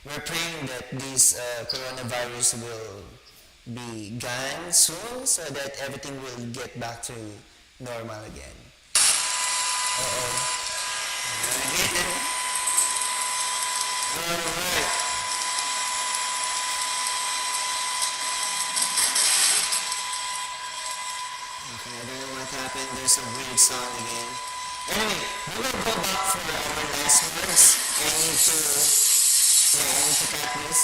we're praying that this coronavirus will be gone soon so that everything will get back to normal again. Uh-oh. Alright. Okay, I don't know what happened. There's a weird sound again. Anyway, we will go back for our last words. I need to cut this.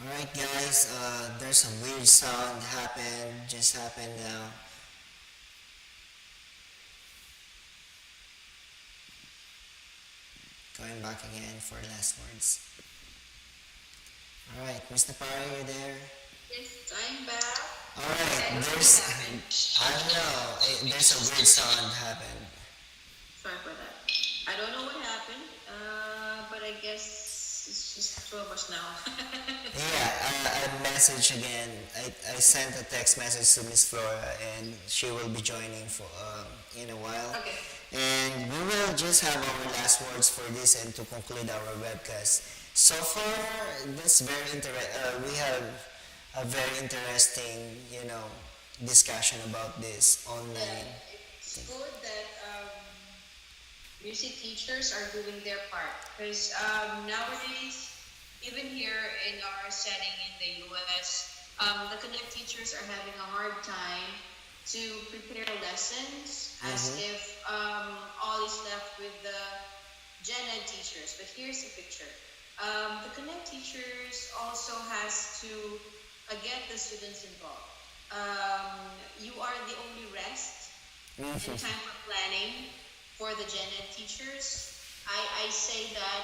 Alright guys, there's a weird sound just happened now. Going back again for last words. Alright, Miss Napari, are you there? Yes, I'm back. Alright, I don't know, there's a weird sound happened. Sorry for that. I don't know what happened, but I guess it's just two of us now. Yeah, I message again. I sent a text message to Miss Flora, and she will be joining for in a while. Okay. And we will just have our last words for this and to conclude our webcast. So far, that's very interesting. We have a very interesting, discussion about this online It's thing. good that music teachers are doing their part because nowadays, even here in our setting in the US, the Connect teachers are having a hard time to prepare lessons as Mm-hmm. if all is left with the Gen Ed teachers. But here's the picture. The Connect teachers also has to get the students involved. You are the only rest in time for planning for the Gen Ed teachers. I say that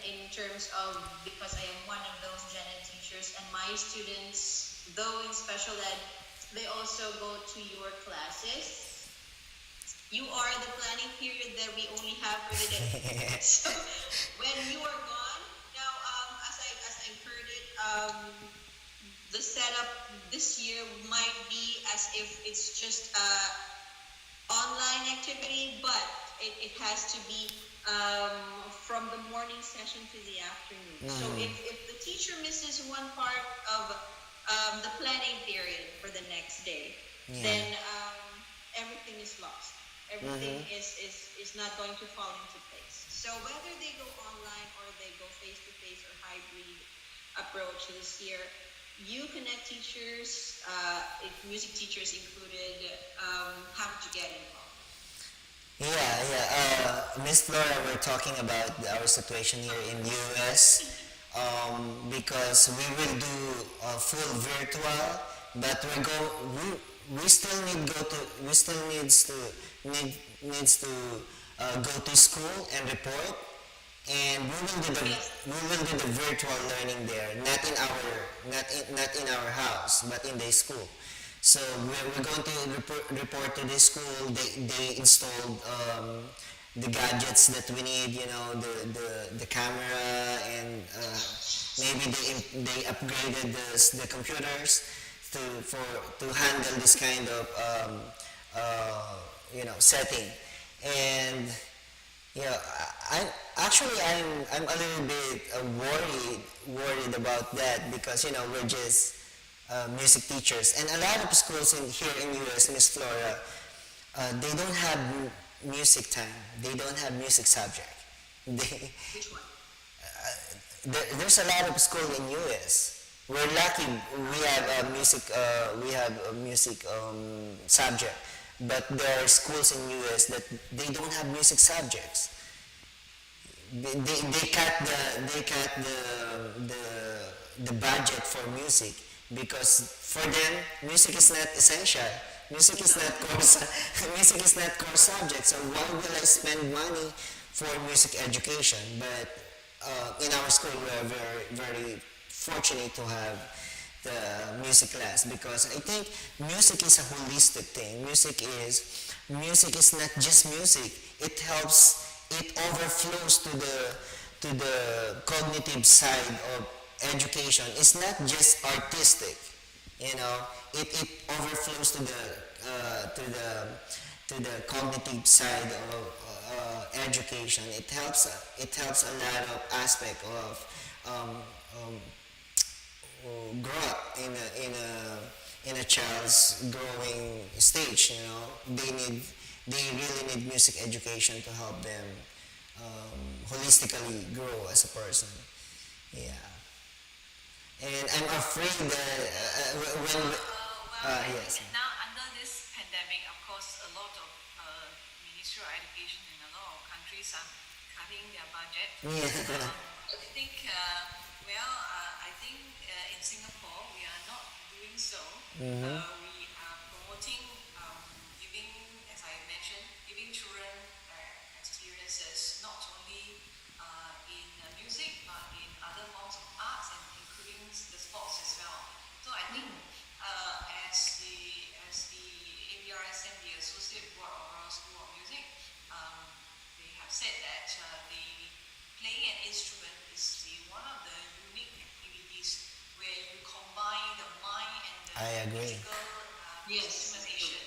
in terms of because I am one of those Gen Ed teachers and my students, though in special ed, they also go to your classes. You are the planning period that we only have for the day. So when you are gone, now as I heard it, the setup this year might be as if it's just online activity, but it has to be from the morning session to the afternoon. So if the teacher misses one part of the planning period for the next day, Yeah. then everything is lost. Everything is not going to fall into place. So whether they go online or they go face to face or hybrid approach this year, you connect teachers, music teachers included, have to get involved. Yeah, yeah. Miss Flora, we're talking about our situation here in US, because we will do full virtual, but we still needs to go to school and report, and Yes. we will do the virtual learning there, not in our house, but in the school. So we're going to report to the school. They installed the gadgets that we need, the camera, and maybe they upgraded the computers to handle this kind of setting. And yeah, I'm a little bit worried about that, because we're just music teachers, and a lot of schools here in US, Miss Flora, they don't have music time. They don't have music subject. They, Which one? there's a lot of school in US. We're lucky we have a music subject, but there are schools in US that they don't have music subjects. They cut the budget for music, because for them music is not essential. Music is not core music is not core subject. So why will I spend money for music education? But in our school we are very very fortunate to have the music class, because I think music is a holistic thing. Music is not just music. It overflows to the cognitive side of education. It's not just artistic, you know. It overflows to the cognitive side of education. It helps a lot of aspect of um, um, growth in a child's growing stage. They really need music education to help them holistically grow as a person. Yeah, and I'm afraid that when Well, I think yes. now under this pandemic, of course, a lot of Ministry of Education in a lot of countries are cutting their budget. Yeah. I think, I think in Singapore we are not doing so. We are promoting, giving, as I mentioned, giving children experiences not only in music but in other forms of arts and including the sports as well. So I think as the ABRSM, the Associate Board of Royal School of Music, they have said that the playing an instrument is one of the unique activities where you combine the mind and the I agree. physical Yes. stimulation,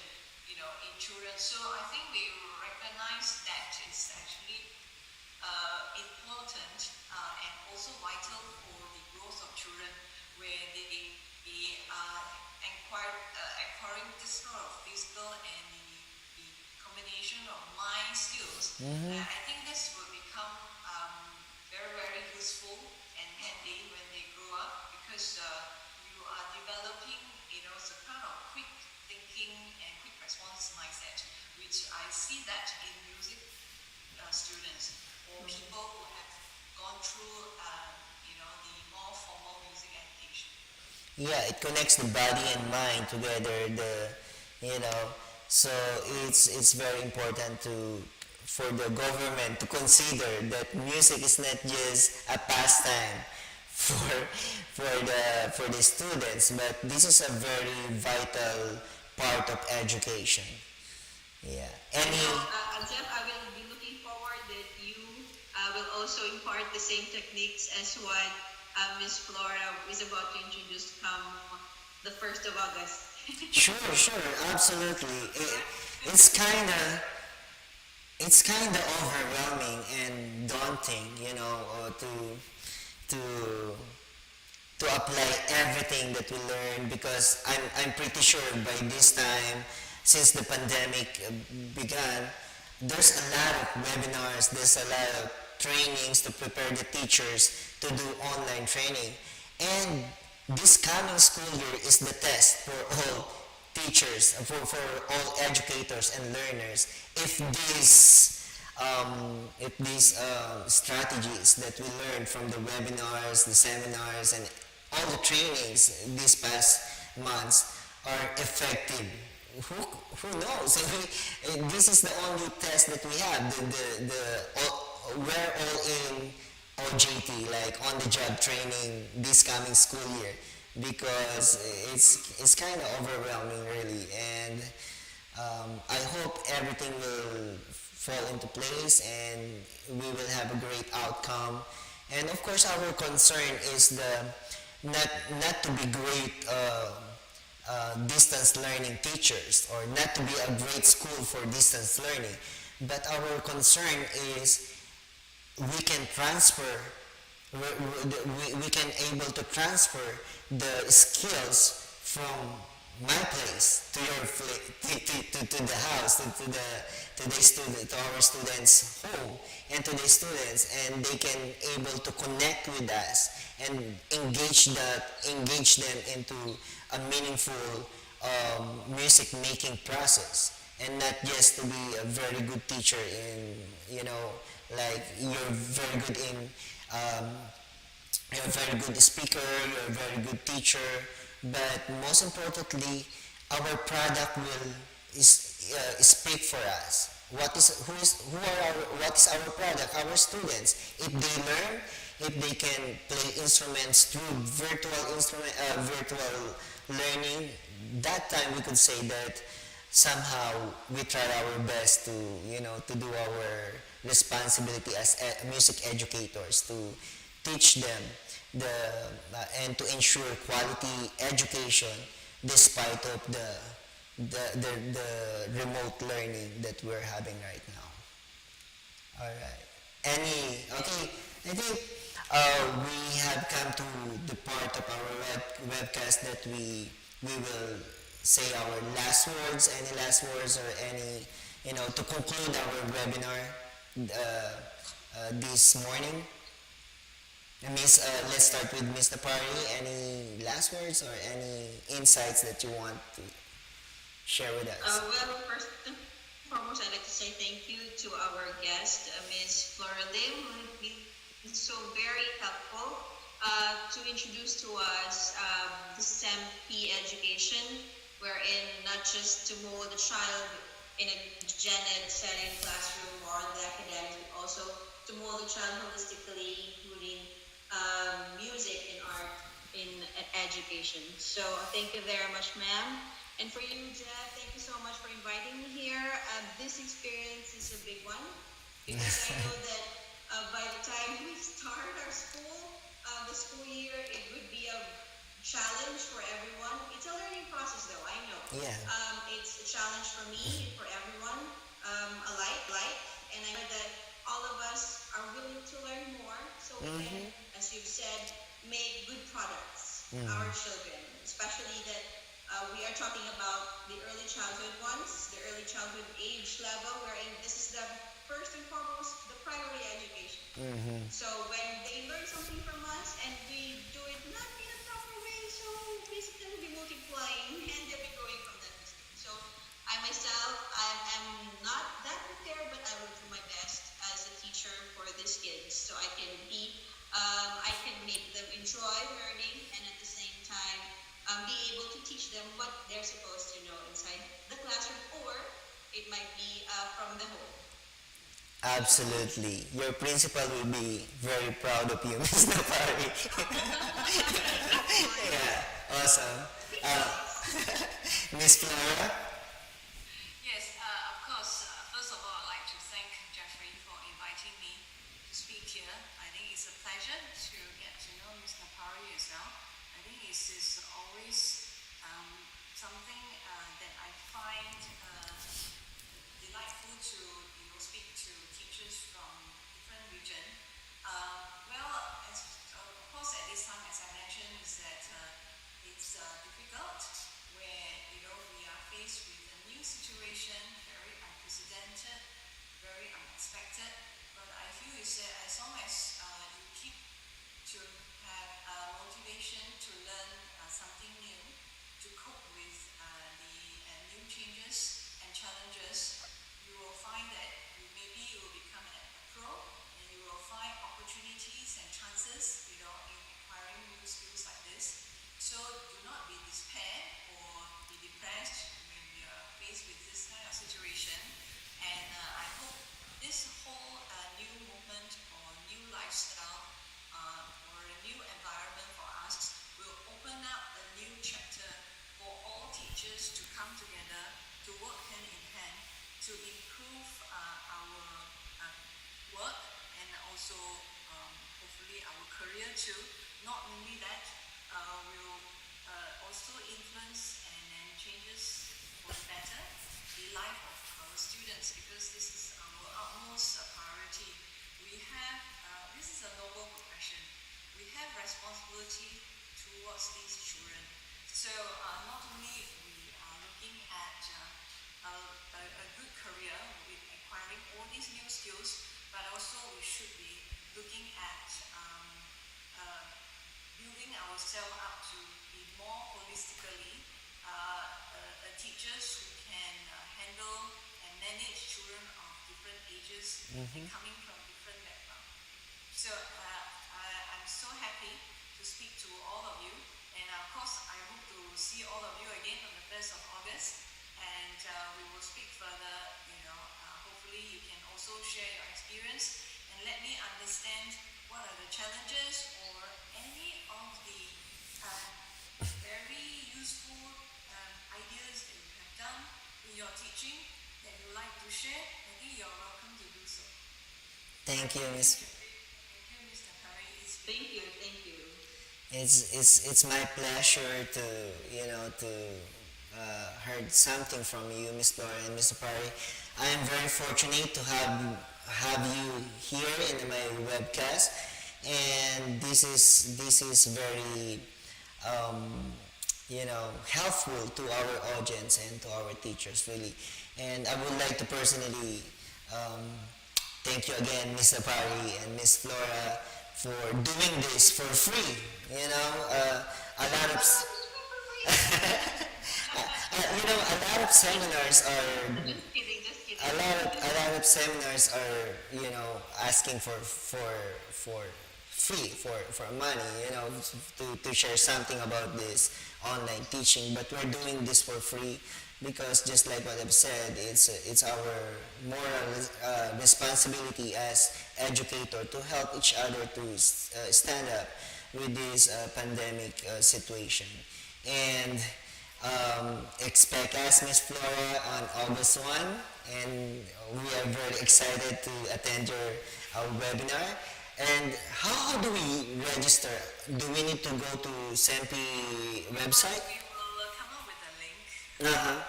in children. So I think we recognize that it's actually important and also vital for the growth of children, where they be acquiring this sort of physical and the combination of mind skills. I think this will become very, very useful and handy when they grow up because you are developing, some kind of quick thinking and quick response mindset, which I see that in music students or people who have gone through, the more formal music education. Yeah, it connects the body and mind together. You know, so it's very important to for the government to consider that music is not just a pastime for for the students, but this is a very vital part of education. Yeah. I know, Any Jeff, I will be looking forward that you will also impart the same techniques as what Miss Flora is about to introduce come the 1st of August. sure, absolutely. It's kind of overwhelming and daunting, to to apply everything that we learn because I'm pretty sure by this time, since the pandemic began, there's a lot of webinars, there's a lot of trainings to prepare the teachers to do online training. And this coming school year is the test for all teachers, for all educators and learners. If these strategies that we learned from the webinars, the seminars, and all the trainings these past months are effective. Who knows? This is the only test that we have. We're all in OJT, like on the job training this coming school year because it's kind of overwhelming really, and I hope everything will fall into place and we will have a great outcome. And of course, our concern is not to be great distance learning teachers or not to be a great school for distance learning, but our concern is we can transfer we can able to transfer the skills from my place to your to the house to the student to our students home and to the students, and they can able to connect with us and engage them into a meaningful music making process, and not just to be a very good teacher in, like you're very good in um, you're a very good speaker, you're a very good teacher, but most importantly, our product will speak for us. What is our product? Our students. If they learn, if they can play instruments through virtual learning, that time we could say that somehow we tried our best to to do our responsibility as music educators to teach them and to ensure quality education despite of the remote learning that we're having right now. All right. Okay, I think we have come to the part of our webcast that we will say our last words, any last words or any, to conclude our webinar this morning. Let's start with Miss Napari. Any last words or any insights that you want to share with us? Well, first and foremost, I'd like to say thank you to our guest, Ms. Flora Lim, who has been so very helpful to introduce to us the Seimpi education, wherein not just to mold the child in a gen ed setting, classroom, or in the academics, but also to mold the child holistically, including music and art in education. So thank you very much, ma'am. And for you, Jeff, thank you so much for inviting me here. This experience is a big one because I know that by the time we start our the school year, it would be a challenge for everyone. It's a learning process, though, I know. Yeah. It's a challenge for me and for everyone alike. And I know that all of us are willing to learn more so we can, as you've said, make good products, our children, especially are talking about the early childhood ones, the early childhood age level, wherein this is the first and foremost the primary education. So when they learn something from us and we do it not in a proper way, so basically we'll be multiplying and they'll be growing from that mistake. So I myself, am not that prepared, but I will do my best as a teacher for these kids, so I can make them enjoy learning and at the same time be able to teach them what they're supposed to know inside the classroom, or it might be from the home. Absolutely. Your principal will be very proud of you, Ms. Napari. Yeah, awesome. Uh, Miss Flora? Yes, of course. First of all, I'd like to thank Jeffrey for inviting me to speak here. I think it's a pleasure to get to know Ms. Napari as well. I think it is always something that I find delightful to speak to teachers from different region. Of course, at this time, as I mentioned, is that it's difficult where we are faced with a new situation, very unprecedented, very unexpected. But I feel is that as long as you keep to have motivation to learn something new, to cope with the new changes and challenges, you will find that maybe you will become a pro and you will find opportunities and chances, in acquiring new skills like this. So do not be despair or be depressed when you are faced with this kind of situation. And I hope this whole new movement or new lifestyle or a new environment for us will open up a new chapter for all teachers to come together, to work hand in hand, to improve our work and also hopefully our career too. Not only that, will also influence and then changes for the better the life of our students, because this is our utmost priority. We have, this is a noble profession. We have responsibility towards these children. So not only we are looking at a good career with acquiring all these new skills, but also we should be looking at building ourselves up to be more holistically teachers who can handle and manage children of different ages and coming from different backgrounds. So I'm so happy to speak to all of you, and of course I hope to see all of you again on the 1st of August, and we will speak further. Hopefully you can also share your experience and let me understand what are the challenges or any of the very useful ideas that you have done in your teaching that you like to share. I think you're welcome to do so. Thank you, Miss. Thank you, Mr. Curry. Thank you, thank you. It's my pleasure to heard something from you, Miss Flora and Mr. Pari. I am very fortunate to have you here in my webcast, and this is very helpful to our audience and to our teachers really. And I would like to personally thank you again, Mr. Pari and Miss Flora, for doing this for free. A lot of a lot of seminars are Just kidding, just kidding. a lot of seminars are asking for free for money, to share something about this online teaching, but we're doing this for free because, just like what I've said, it's our moral responsibility as educator to help each other to stand up with this pandemic situation. And expect us, Miss Flora, on August 1, and we are very excited to attend our webinar. And how do we register? Do we need to go to Seimpi website? We will come up with a link. Uh-huh.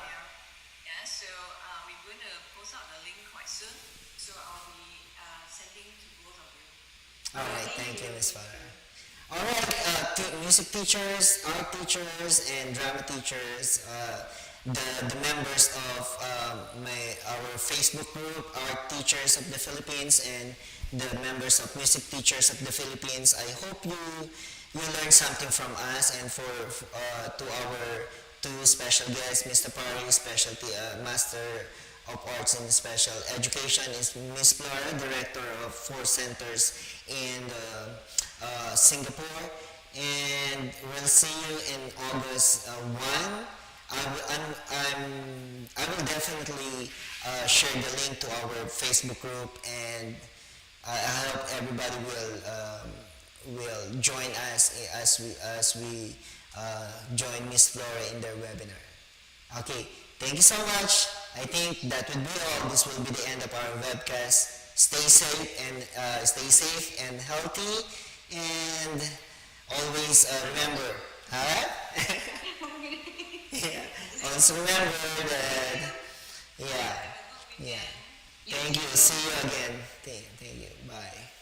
Yeah, so we're going to post out the link quite soon. So I'll be sending to both of you. All right, thank you, Miss Flora. Alright, music teachers, art teachers, and drama teachers, the members of our Facebook group, Art Teachers of the Philippines, and the members of Music Teachers of the Philippines. I hope you learned something from us, and to our two special guests, Mr. Pari, specialty Master of Arts in Special Education, is Miss Flora, Director of 4 centers in Singapore, and we'll see you in August 1. I will definitely share the link to our Facebook group, and I hope everybody will join us as we join Miss Flora in their webinar. Okay, thank you so much. I think that would be all. This will be the end of our webcast. Stay safe and healthy, and always remember, alright? Yeah. Also remember that, yeah, yeah. Thank you. See you again. Thank you. Bye.